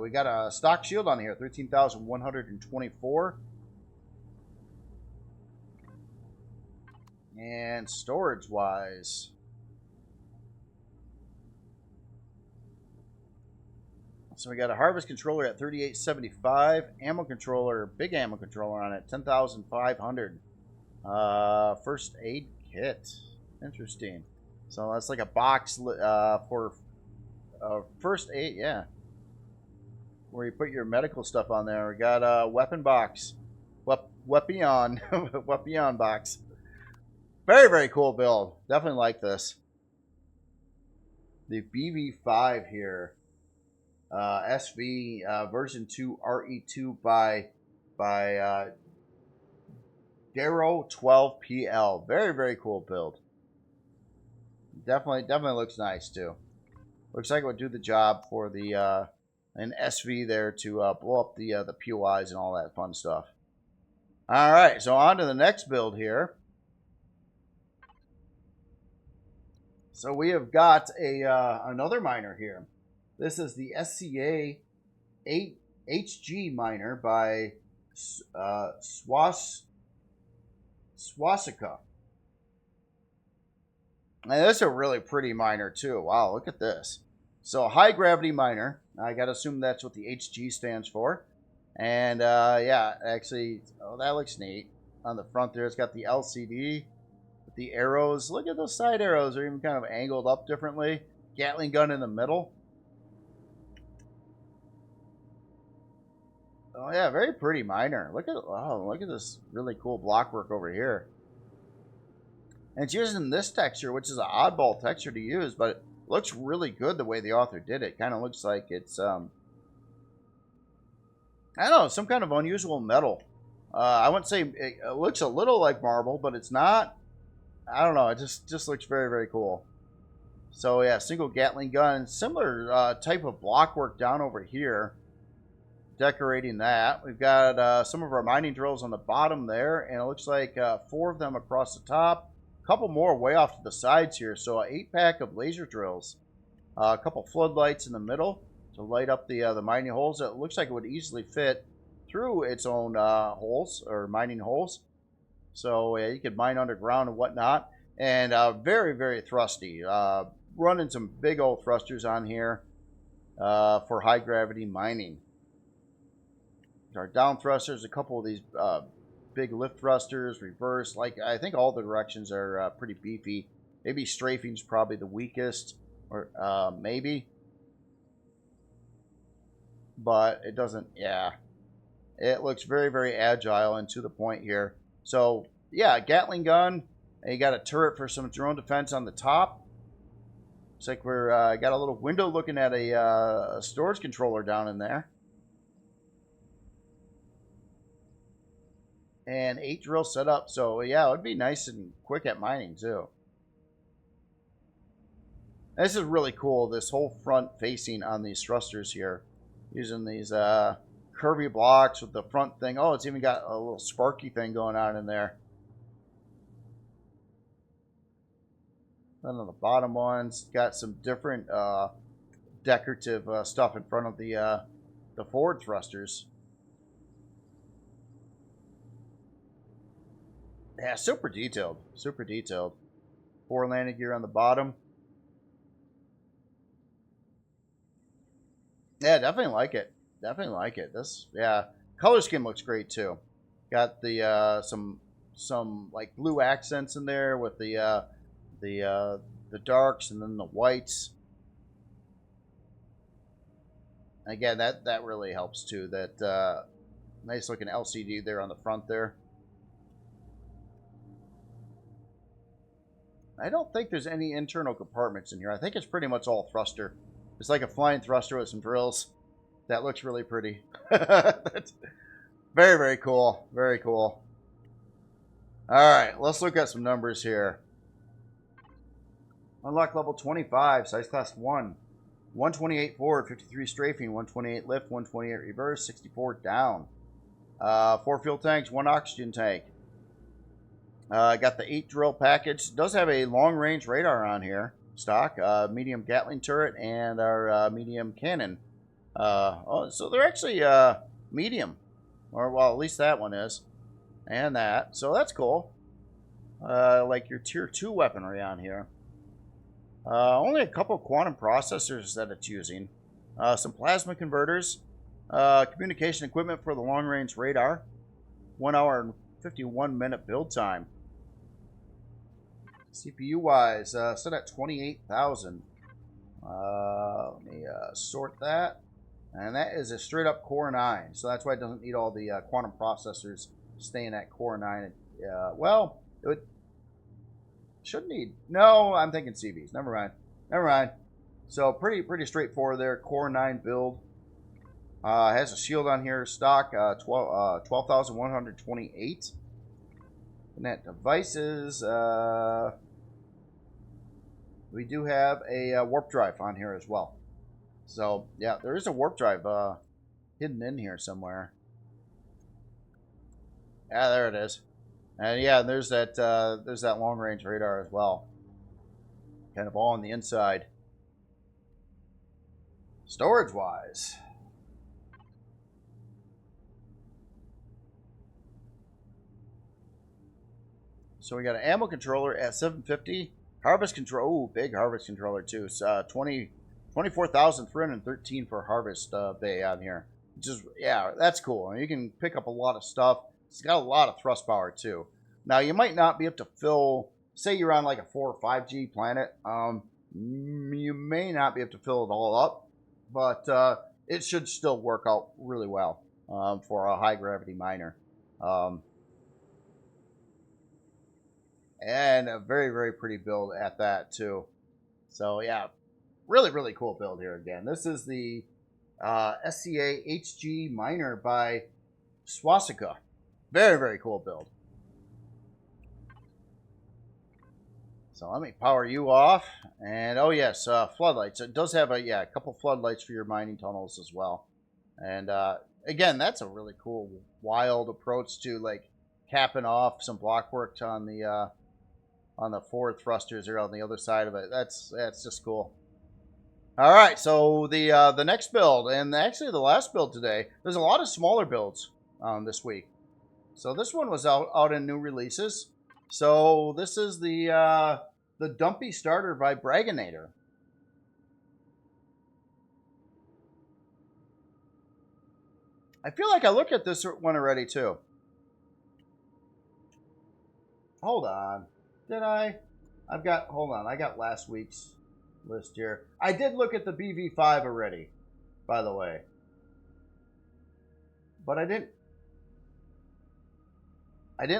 we got a stock shield on here, 13,124. And storage-wise, so we got a harvest controller at 3875, ammo controller, big ammo controller on it, 10,500. First aid kit, interesting. So that's like a box for first aid, yeah, where you put your medical stuff on there. We got a weapon box, weapon box. Very, very cool build. Definitely like this. The BV5 here, SV version 2 RE2 by Darrow 12PL. Very, very cool build. Definitely looks nice too. Looks like it would do the job for the an SV there to blow up the POIs and all that fun stuff. All right, so on to the next build here. So we have got a another miner here. This is the SCA HG Miner by Swastika. And this is a really pretty miner too. Wow, look at this. So high gravity miner. I gotta assume that's what the HG stands for. And yeah, actually, oh, that looks neat. On the front there, it's got the LCD with the arrows. Look at those side arrows. They're even kind of angled up differently. Gatling gun in the middle. Oh yeah, very pretty miner. Look at this really cool block work over here. And it's using this texture, which is an oddball texture to use, but it looks really good the way the author did it. Kind of looks like it's I don't know, some kind of unusual metal. I wouldn't say it looks a little like marble, but it's not. I don't know. It just looks very, very cool. So yeah, single Gatling gun, similar type of block work down over here. Decorating that. We've got some of our mining drills on the bottom there, and it looks like 4 of them across the top. A couple more way off to the sides here. So an 8-pack of laser drills. A couple floodlights in the middle to light up the mining holes. It looks like it would easily fit through its own holes or mining holes. So yeah, you could mine underground and whatnot. And very, very thrusty. Running some big old thrusters on here for high gravity mining. Our down thrusters, a couple of these big lift thrusters, reverse. Like I think all the directions are pretty beefy. Maybe strafing's probably the weakest, or maybe. But it doesn't. Yeah, it looks very, very agile and to the point here. So yeah, Gatling gun. And you got a turret for some drone defense on the top. Looks like we're got a little window looking at a storage controller down in there. And 8 drill set up. So yeah, it would be nice and quick at mining too. This is really cool. This whole front facing on these thrusters here. Using these curvy blocks with the front thing. Oh, it's even got a little sparky thing going on in there. Then on the bottom ones, got some different decorative stuff in front of the forward thrusters. Yeah, super detailed. Super detailed. 4 landing gear on the bottom. Yeah, definitely like it. Definitely like it. This, yeah, color scheme looks great too. Got the some like blue accents in there with the darks and then the whites. Again, that really helps too. That nice looking LCD there on the front there. I don't think there's any internal compartments in here. I think it's pretty much all thruster. It's like a flying thruster with some drills. That looks really pretty. That's very, very cool. Very cool. All right, let's look at some numbers here. Unlock level 25, size class 1. 128 forward, 53 strafing, 128 lift, 128 reverse, 64 down. 4 fuel tanks, 1 oxygen tank. Got the 8 drill package. Does have a long range radar on here. Stock, medium Gatling turret, and our medium cannon. Oh, so they're actually medium. Or, well, at least that one is. And that. So that's cool. Like your tier 2 weaponry on here. Only a couple quantum processors that it's using. Some plasma converters. Communication equipment for the long range radar. 1 hour and 51 minute build time. CPU wise, set at 28,000. Let me sort that. And that is a straight up Core 9. So that's why it doesn't need all the quantum processors staying at Core 9. Well, it would, should need. No, I'm thinking CVs. Never mind. Never mind. So pretty straightforward there. Core 9 build. Has a shield on here. Stock 12,128. And that devices. we do have a warp drive on here as well. So, yeah, there is a warp drive hidden in here somewhere. Yeah, there it is. And yeah, there's that long range radar as well. Kind of all on the inside. Storage wise. So we got an ammo controller at 750. Harvest control. Ooh, big harvest controller too. It's 24,313 for harvest bay on here. Which is, yeah, that's cool. I mean, you can pick up a lot of stuff. It's got a lot of thrust power too. Now you might not be able to fill, say you're on like a 4 or 5G planet. You may not be able to fill it all up, but it should still work out really well for a high gravity miner. And a very, very pretty build at that too. So yeah, really, really cool build here again. This is the SCA HG Miner by Swastika. Very, very cool build. So let me power you off. And oh yes, floodlights. It does have a couple floodlights for your mining tunnels as well. And again, that's a really cool, wild approach to like capping off some block work on the forward thrusters or on the other side of it. That's just cool. All right, so the next build, and actually the last build today. There's a lot of smaller builds this week. So this one was out in new releases. So this is the Dumpy Starter by Braganator. I feel like I looked at this one already too. Hold on. Did I? Hold on. I got last week's list here. I did look at the BV5 already, by the way. But I didn't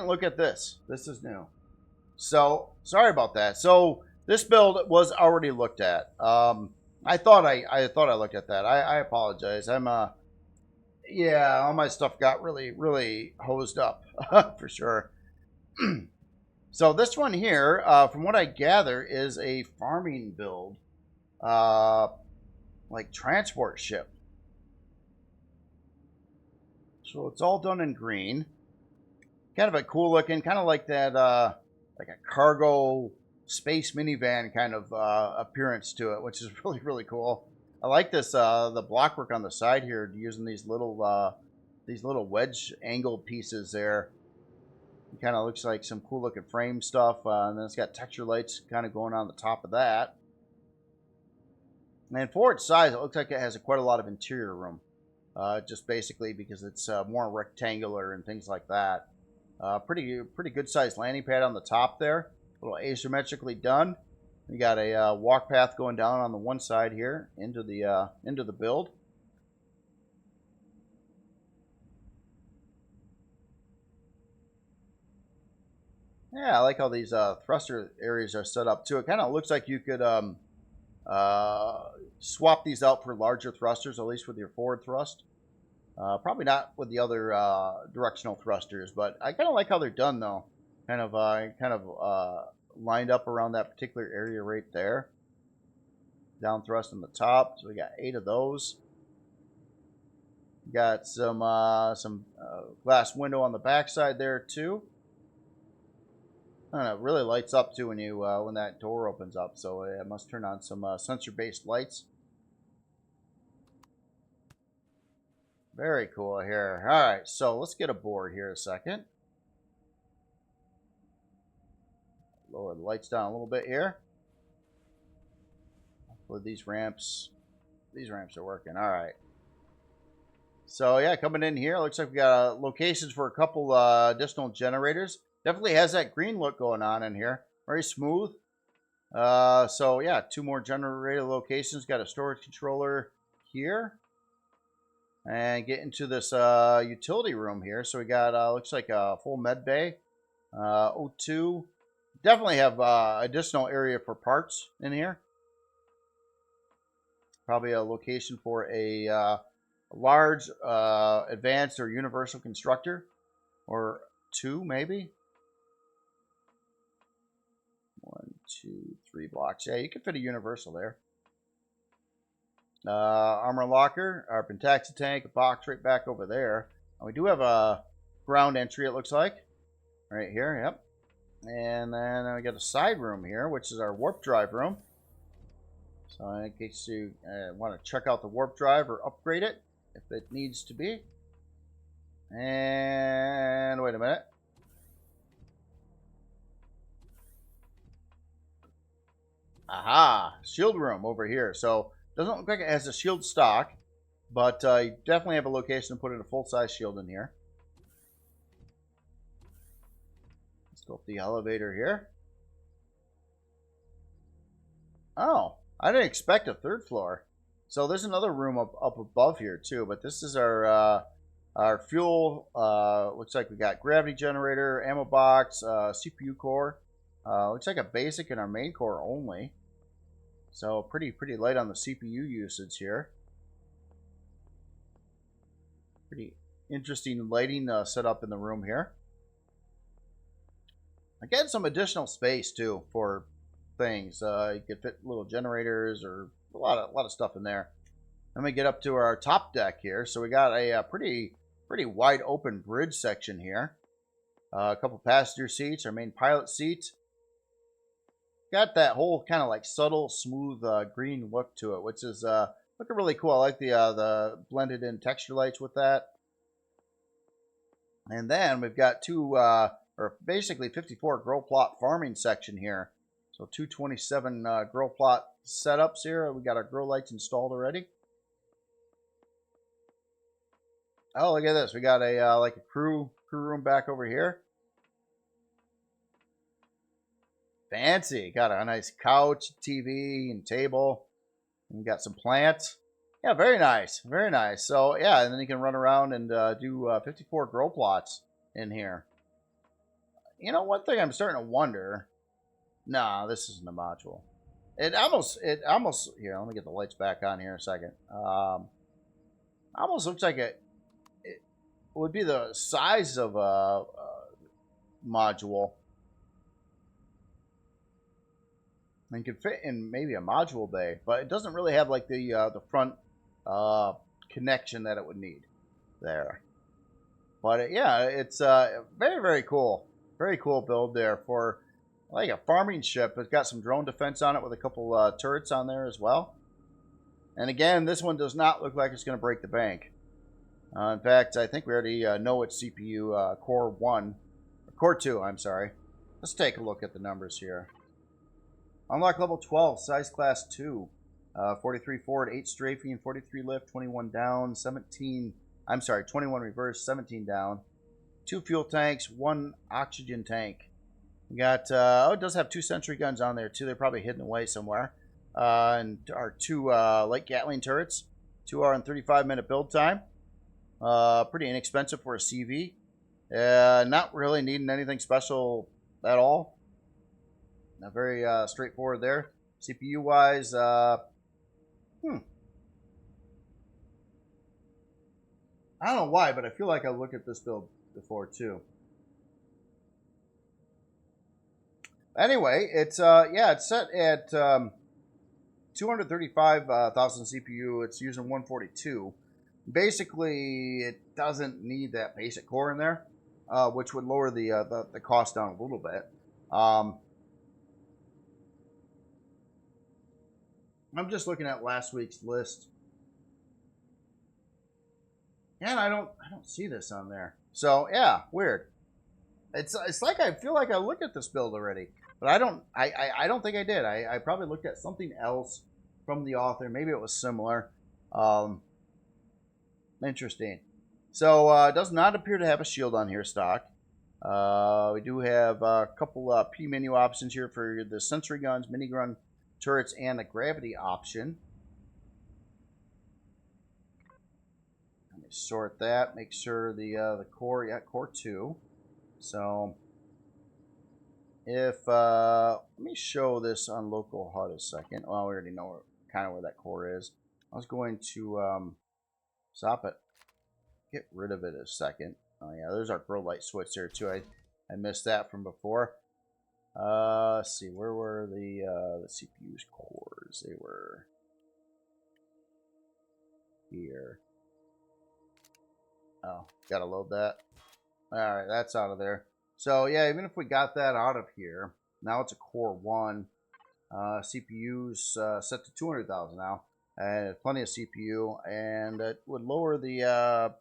look at this. This is new. So, sorry about that. So, this build was already looked at. I thought I looked at that. I apologize. Yeah, all my stuff got really, really hosed up, for sure. So this one here, from what I gather, is a farming build, like transport ship. So it's all done in green. Kind of a cool looking, kind of like that, like a cargo space minivan kind of appearance to it, which is really, really cool. I like this, the block work on the side here, using these little wedge angle pieces there. It kind of looks like some cool looking frame stuff, and then it's got texture lights kind of going on the top of that. And for its size, it looks like it has quite a lot of interior room, just basically because it's more rectangular and things like that. Pretty good sized landing pad on the top there, a little asymmetrically done. You got a walk path going down on the one side here into the build. Yeah, I like how these thruster areas are set up too. It kind of looks like you could swap these out for larger thrusters, at least with your forward thrust. Probably not with the other directional thrusters, but I kind of like how they're done though. Kind of lined up around that particular area right there. Down thrust on the top, so we got 8 of those. Got some glass window on the back side there too. And it really lights up too when that door opens up, so it must turn on some sensor-based lights. Very cool here. All right, so let's get aboard here a second. Lower the lights down a little bit here. Hopefully these ramps are working. All right. So yeah, coming in here, looks like we got locations for a couple additional generators. Definitely has that green look going on in here. Very smooth. So yeah, 2 more generator locations. Got a storage controller here. And get into this utility room here. So we got, looks like a full med bay. O2. Definitely have additional area for parts in here. Probably a location for a large advanced or universal constructor. Or 2 maybe. 1, 2, 3 blocks. Yeah, you can fit a universal there. Armor locker, our Pentaxi tank, a box right back over there. And we do have a ground entry, it looks like. Right here, yep. And then we got a side room here, which is our warp drive room. So in case you want to check out the warp drive or upgrade it, if it needs to be. And wait a minute. Aha! Shield room over here. So doesn't look like it has a shield stock, but you definitely have a location to put in a full-size shield in here. Let's go up the elevator here. Oh, I didn't expect a 3rd floor. So there's another room up above here too, but this is our fuel. Looks like we got gravity generator, ammo box, CPU core. Looks like a basic in our main core only. So pretty light on the CPU usage here. Pretty interesting lighting set up in the room here. Again, some additional space too for things. You could fit little generators or a lot of stuff in there. Let me get up to our top deck here. So we got a pretty wide open bridge section here. A couple passenger seats, our main pilot seat. Got that whole kind of like subtle, smooth green look to it, which is looking really cool. I like the blended in texture lights with that. And then we've got two, or basically 54 grow plot farming section here. So 227 grow plot setups here. We got our grow lights installed already. Oh, look at this. We got a like a crew room back over here. Fancy. Got a nice couch, TV, and table. And we got some plants. Yeah, very nice. Very nice. So, yeah, and then you can run around and do 54 grow plots in here. You know, one thing I'm starting to wonder. Nah, this isn't a module. It almost, here, let me get the lights back on here in a second. Almost looks like it would be the size of a module. And could fit in maybe a module bay, but it doesn't really have like the front connection that it would need there. But yeah, it's very cool, very cool build there for like a farming ship. It's got some drone defense on it with a couple turrets on there as well. And again, this one does not look like it's going to break the bank. In fact, I think we already know it's CPU Core 2. I'm sorry. Let's take a look at the numbers here. Unlock level 12, size class 2. 43 forward, 8 strafing, 43 lift, 21 down, 21 reverse, 17 down. 2 fuel tanks, 1 oxygen tank. We got, oh, it does have 2 sentry guns on there too. They're probably hidden away somewhere. And our 2 light Gatling turrets. 2 hour and 35-minute build time. Pretty inexpensive for a CV. Not really needing anything special at all. Very straightforward there. CPU wise, I don't know why, but I feel like I looked at this build before too. Anyway, it's yeah, it's set at 235,000 CPU. It's using 142. Basically, it doesn't need that basic core in there, which would lower the cost down a little bit. I'm just looking at last week's list. And I don't see this on there. So yeah, weird. It's like I feel like I looked at this build already, but I don't think I did. I probably looked at something else from the author. Maybe it was similar. Interesting. So it does not appear to have a shield on here stock. We do have a couple P menu options here for the sentry guns, minigun turrets, and the gravity option. Let me sort that. Make sure the core, yeah, core 2. So if let me show this on local HUD a second. Well, we already know kind of where that core is. I was going to stop it. Get rid of it a second. Oh yeah, there's our grow light switch there too. I missed that from before. Let's see, where were the CPU's cores? They were here. Oh, gotta load that. Alright, that's out of there. So, yeah, even if we got that out of here, now it's a Core 1. CPU's set to 200,000 now. And plenty of CPU. And it would lower the,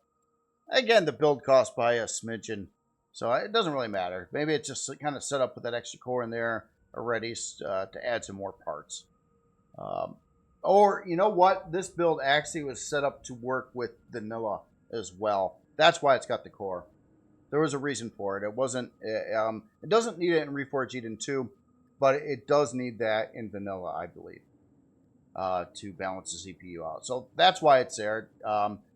again, the build cost by a smidgen. So it doesn't really matter. Maybe it's just kind of set up with that extra core in there already to add some more parts. Or, you know what? This build actually was set up to work with vanilla as well. That's why it's got the core. There was a reason for it. It wasn't. It doesn't need it in Reforged Eden 2, but it does need that in vanilla, I believe, to balance the CPU out. So that's why it's there.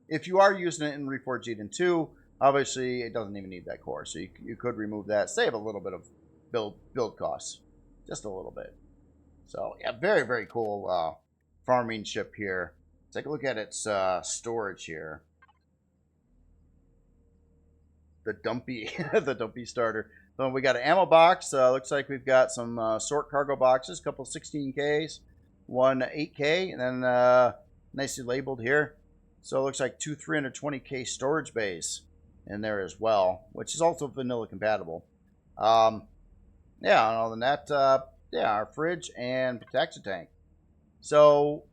If you are using it in Reforged Eden 2, obviously it doesn't even need that core. So you could remove that, save a little bit of build costs, just a little bit. So yeah, very, very cool farming ship here. Take a look at its storage here. The Dumpy, the Dumpy Starter. So we got an ammo box. Looks like we've got some sort cargo boxes, a couple 16Ks, one 8K, and then nicely labeled here. So it looks like two 320K storage bays in there as well, which is also vanilla compatible. Yeah, and other than that, yeah, our fridge and protection tank. So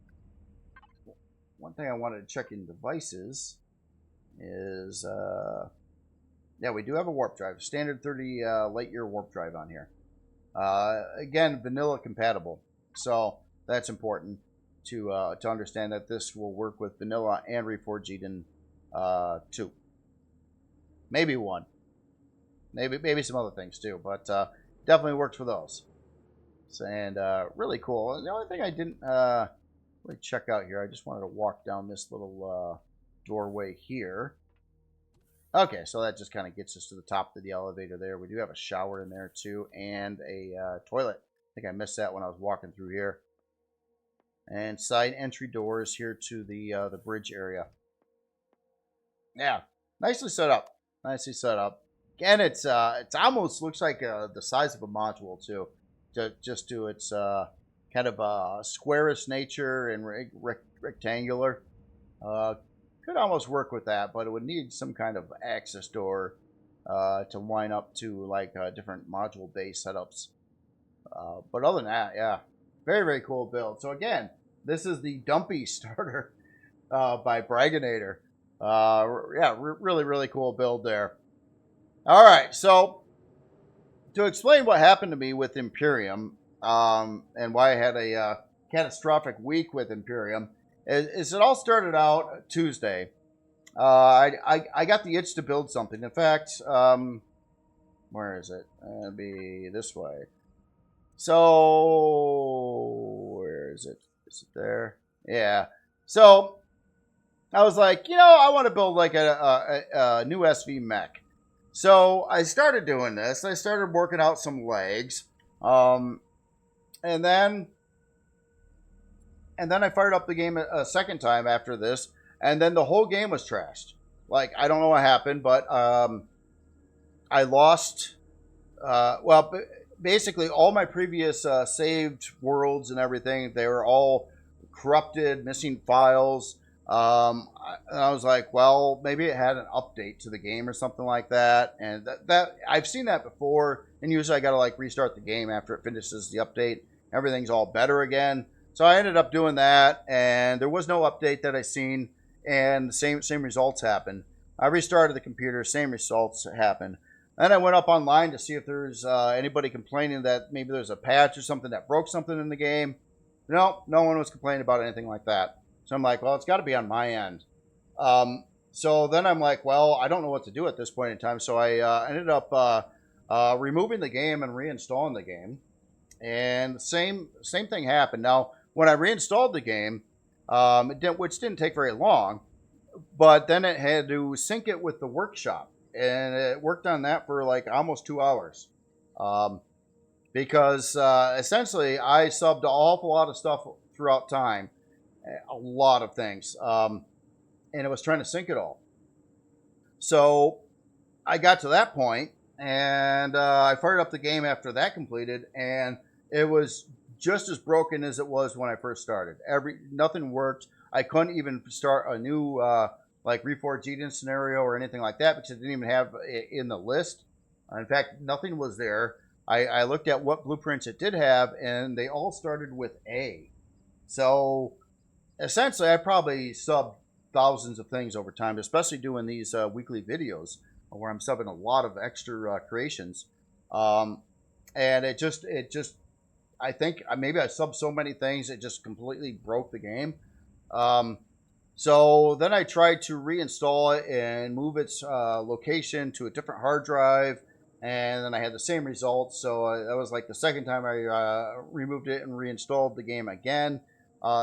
one thing I wanted to check in devices is, yeah, we do have a warp drive, standard 30 light year warp drive on here. Again, vanilla compatible, so that's important to understand that this will work with vanilla and Reforged Eden 2. Maybe 1. Maybe some other things too, but definitely works for those. And really cool. The only thing I didn't really check out here, I just wanted to walk down this little doorway here. Okay, so that just kind of gets us to the top of the elevator there. We do have a shower in there too, and a toilet. I think I missed that when I was walking through here. And side entry doors here to the bridge area. Yeah, nicely set up. Nicely set up. Again, it's almost looks like the size of a module too, just to its kind of squarish nature and rectangular. Could almost work with that, but it would need some kind of access door to line up to like different module base setups. But other than that, yeah, very, very cool build. So again, this is the Dumpy Starter by Braganator. Yeah, really, really cool build there. All right, so to explain what happened to me with Empyrion and why I had a catastrophic week with Empyrion, is it all started out Tuesday. I got the itch to build something. In fact, where is it? It'll be this way. So, where is it? Is it there? Yeah. So, I was like, you know, I want to build like a new SV mech. So, I started doing this. I started working out some legs. And then I fired up the game a second time after this. And then the whole game was trashed. Like, I don't know what happened, but I lost, well, basically all my previous saved worlds and everything, they were all corrupted, missing files. I was like, well, maybe it had an update to the game or something like that. And that I've seen that before. And usually I got to like restart the game after it finishes the update. Everything's all better again. So I ended up doing that, and there was no update that I seen. And the same results happened. I restarted the computer, same results happened. Then I went up online to see if there's anybody complaining that maybe there's a patch or something that broke something in the game. No one was complaining about anything like that. So I'm like, well, it's got to be on my end. So then I'm like, well, I don't know what to do at this point in time. So I ended up removing the game and reinstalling the game. And the same thing happened. Now, when I reinstalled the game, which didn't take very long, but then it had to sync it with the workshop, and it worked on that for like almost 2 hours, because essentially I subbed an awful lot of stuff throughout time, a lot of things, and it was trying to sync it all. So I got to that point, And I fired up the game after that completed, and it was just as broken as it was when I first started. Nothing worked. I couldn't even start a new like Reforged Eden scenario or anything like that because it didn't even have it in the list. In fact, nothing was there. I looked at what blueprints it did have, and they all started with A. So essentially, I probably subbed thousands of things over time, especially doing these weekly videos where I'm subbing a lot of extra creations. And it just, I think maybe I subbed so many things, it just completely broke the game. So then I tried to reinstall it and move its location to a different hard drive. And then I had the same results. So that was like the second time I removed it and reinstalled the game again.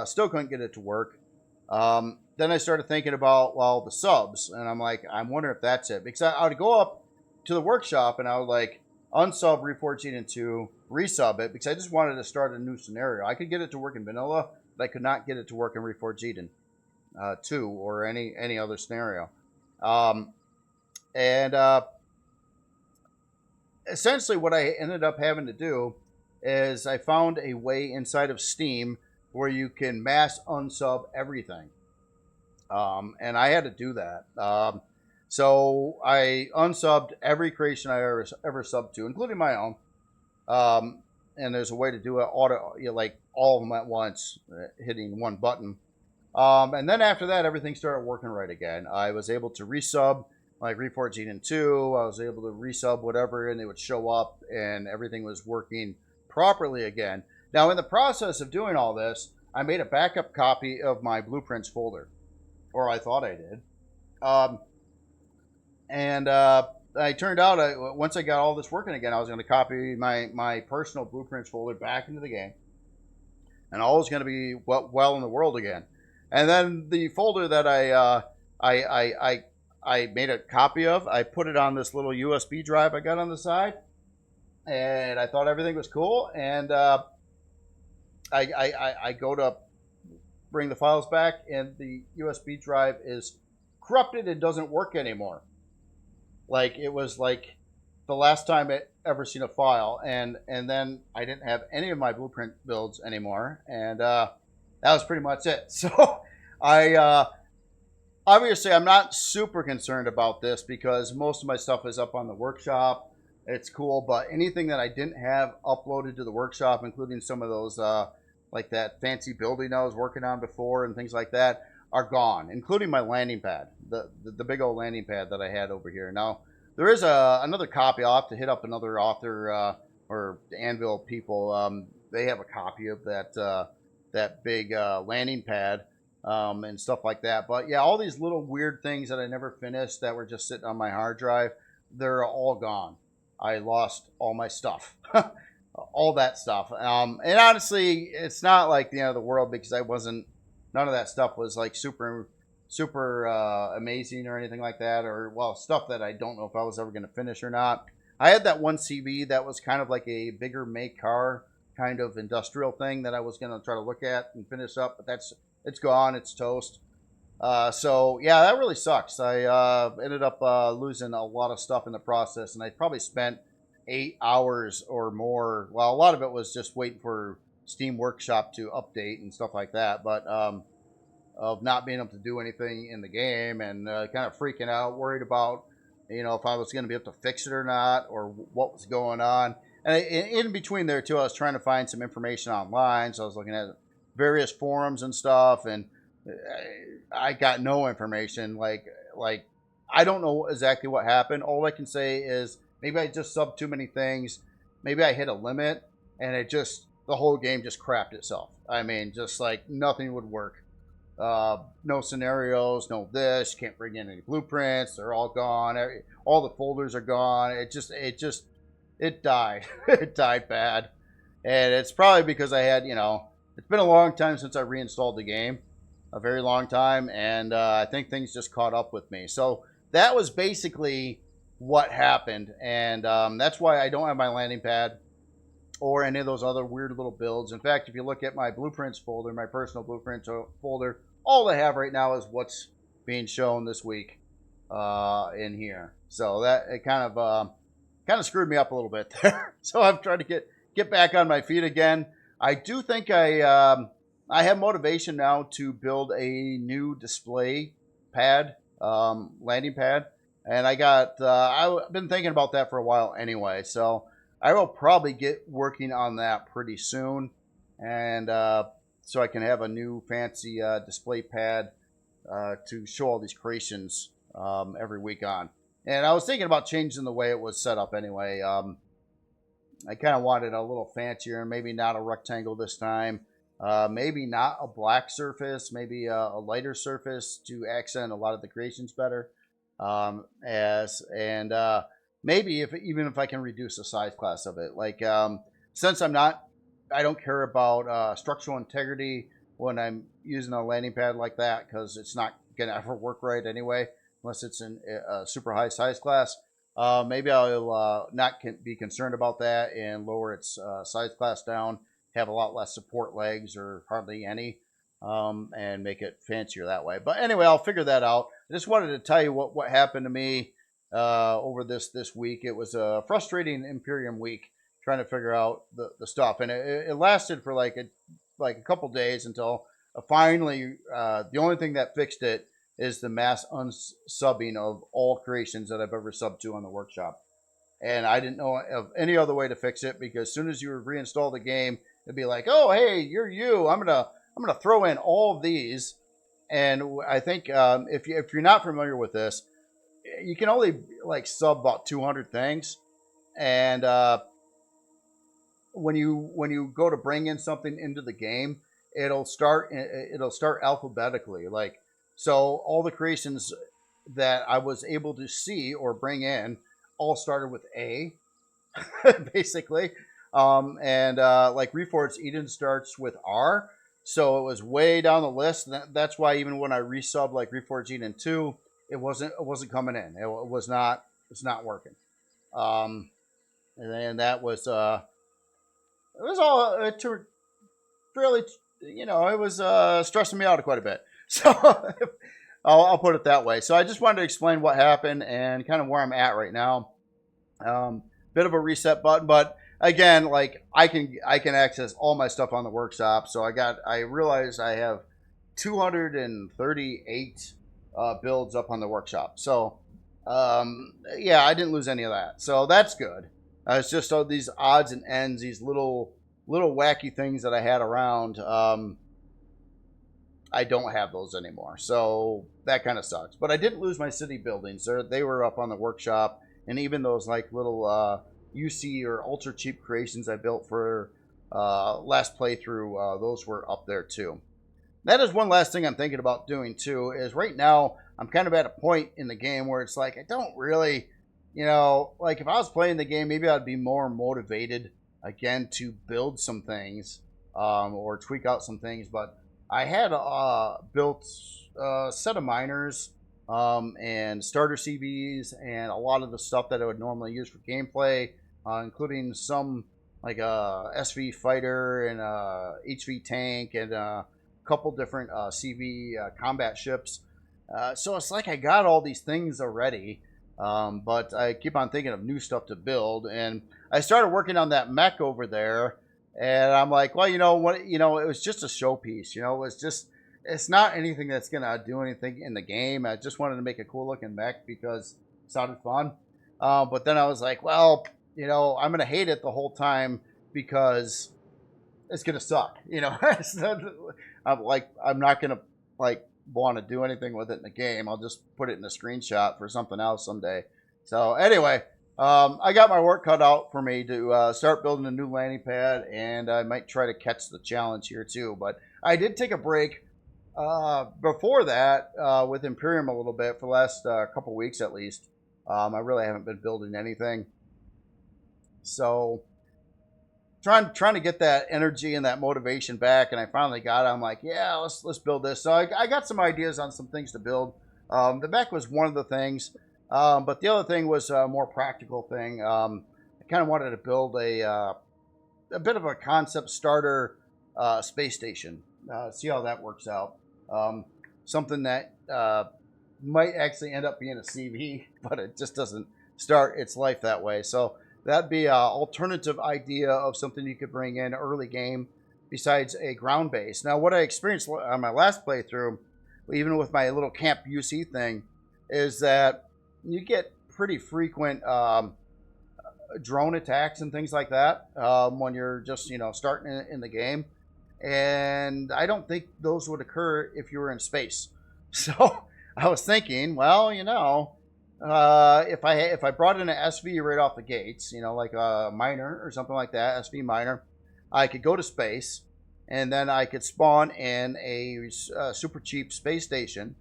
Still couldn't get it to work. Then I started thinking about, well, the subs. And I'm like, I'm wondering if that's it. Because I would go up to the workshop and I would like unsub Reforged Eden 2, resub it. Because I just wanted to start a new scenario. I could get it to work in vanilla, but I could not get it to work in Reforged Eden 2 or any other scenario. Essentially what I ended up having to do is I found a way inside of Steam where you can mass unsub everything. And I had to do that. So I unsubbed every creation I ever subbed to, including my own. And there's a way to do it like all of them at once, hitting one button. And then after that, everything started working right again. I was able to resub like Reforged Eden 2. I was able to resub whatever, and it would show up, and everything was working properly again. Now, in the process of doing all this, I made a backup copy of my blueprints folder, or I thought I did. I turned out, once I got all this working again, I was going to copy my personal blueprints folder back into the game, and all was going to be well in the world again. And then the folder that I made a copy of, I put it on this little USB drive I got on the side, and I thought everything was cool. And I go to bring the files back, and the USB drive is corrupted and doesn't work anymore. Like it was like the last time it ever seen a file, and then I didn't have any of my blueprint builds anymore, and that was pretty much it. So obviously, I'm not super concerned about this because most of my stuff is up on the workshop. It's cool, but anything that I didn't have uploaded to the workshop, including some of those, like that fancy building I was working on before and things like that, are gone, including my landing pad, the big old landing pad that I had over here. Now, there is another copy. I'll have to hit up another author or Anvil people. They have a copy of that big landing pad. And stuff like that. But yeah, all these little weird things that I never finished that were just sitting on my hard drive, they're all gone. I lost all my stuff, all that stuff. And honestly, it's not like the end of the world because none of that stuff was like super amazing or anything like that, or well, stuff that I don't know if I was ever going to finish or not. I had that one CV that was kind of like a bigger make car kind of industrial thing that I was going to try to look at and finish up, but it's gone. It's toast. So yeah, that really sucks. I ended up losing a lot of stuff in the process, and I probably spent 8 hours or more. Well, a lot of it was just waiting for Steam Workshop to update and stuff like that, but of not being able to do anything in the game and kind of freaking out, worried about, if I was going to be able to fix it or not, or what was going on. And in between there too, I was trying to find some information online, so I was looking at various forums and stuff, and I got no information. Like I don't know exactly what happened. All I can say is maybe I just subbed too many things. Maybe I hit a limit, and the whole game just crapped itself. I mean, just like nothing would work. No scenarios, no this. Can't bring in any blueprints. They're all gone. All the folders are gone. It died. It died bad, and it's probably because I had it's been a long time since I reinstalled the game, a very long time, and I think things just caught up with me. So that was basically what happened, and that's why I don't have my landing pad or any of those other weird little builds. In fact, if you look at my blueprints folder, my personal blueprints folder, all I have right now is what's being shown this week in here. So that it kind of kind of screwed me up a little bit there. So I'm trying to get back on my feet again. I do think I have motivation now to build a new display pad, landing pad. And I've been thinking about that for a while anyway. So I will probably get working on that pretty soon. And so I can have a new fancy display pad to show all these creations every week on. And I was thinking about changing the way it was set up anyway. I kind of wanted a little fancier, maybe not a rectangle this time. Maybe not a black surface, maybe a lighter surface to accent a lot of the creations better. Maybe even if I can reduce the size class of it. Like, since I don't care about structural integrity when I'm using a landing pad like that, because it's not going to ever work right anyway, unless it's in a super high size class. Maybe I'll not be concerned about that and lower its size class down, have a lot less support legs or hardly any, and make it fancier that way. But anyway, I'll figure that out. I just wanted to tell you what happened to me over this week. It was a frustrating Empyrion week trying to figure out the stuff, and it lasted for like a couple days until finally the only thing that fixed it is the mass unsubbing of all creations that I've ever subbed to on the workshop. And I didn't know of any other way to fix it, because as soon as you reinstall the game, it'd be like, oh, hey, you're you. I'm gonna throw in all of these. And I think if you're not familiar with this, you can only like sub about 200 things. And when you go to bring in something into the game, it'll start alphabetically. Like, so all the creations that I was able to see or bring in all started with A, basically. Like Reforged Eden starts with R. So it was way down the list. That's why even when I resubbed like Reforged Eden 2, it wasn't coming in. It's not working. And that was it was all fairly, it was stressing me out quite a bit. So I'll put it that way. So I just wanted to explain what happened and kind of where I'm at right now. Bit of a reset button, but again, like I can access all my stuff on the workshop. So I realized I have 238 builds up on the workshop. So yeah, I didn't lose any of that. So that's good. It's just all these odds and ends, these little wacky things that I had around. I don't have those anymore. So that kind of sucks. But I didn't lose my city buildings. They were up on the workshop. And even those like little UC or ultra cheap creations I built for last playthrough, those were up there too. That is one last thing I'm thinking about doing too, is right now I'm kind of at a point in the game where it's like I don't really, like if I was playing the game, maybe I'd be more motivated again to build some things or tweak out some things. But I had built a set of miners and starter CVs and a lot of the stuff that I would normally use for gameplay, including some like a SV fighter and a HV tank and a couple different CV combat ships. So it's like I got all these things already, but I keep on thinking of new stuff to build. And I started working on that mech over there, and I'm like, well, you know what? It was just a showpiece. It's not anything that's gonna do anything in the game. I just wanted to make a cool looking mech because it sounded fun. But then I was like, well, I'm gonna hate it the whole time because it's gonna suck. I'm not gonna want to do anything with it in the game. I'll just put it in a screenshot for something else someday. So anyway, I got my work cut out for me to start building a new landing pad, and I might try to catch the challenge here too. But I did take a break before that with Empyrion a little bit for the last couple weeks at least. I really haven't been building anything. So trying to get that energy and that motivation back, and I finally got it. I'm like, yeah, let's build this. So I got some ideas on some things to build. The mech was one of the things, but the other thing was a more practical thing. I kind of wanted to build a bit of a concept starter space station. See how that works out. Something that might actually end up being a CV, but it just doesn't start its life that way. So that'd be an alternative idea of something you could bring in early game besides a ground base. Now, what I experienced on my last playthrough, even with my little camp UC thing, is that you get pretty frequent drone attacks and things like that when you're just, starting in the game. And I don't think those would occur if you were in space. So I was thinking, well, if I brought in an SV right off the gates, like a miner or something like that, SV miner, I could go to space, and then I could spawn in a super cheap space station.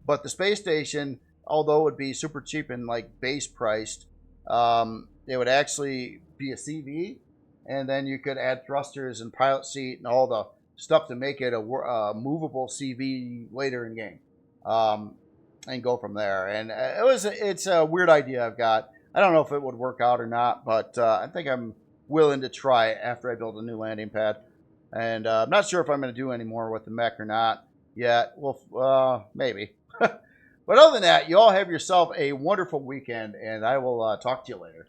But the space station, although it would be super cheap and like base priced, it would actually be a CV, and then you could add thrusters and pilot seat and all the stuff to make it a movable CV later in game, and go from there. And it's a weird idea I've got. I don't know if it would work out or not, but I think I'm willing to try it after I build a new landing pad. And I'm not sure if I'm going to do any more with the mech or not yet. Well, maybe. But other than that, you all have yourself a wonderful weekend, and I will talk to you later.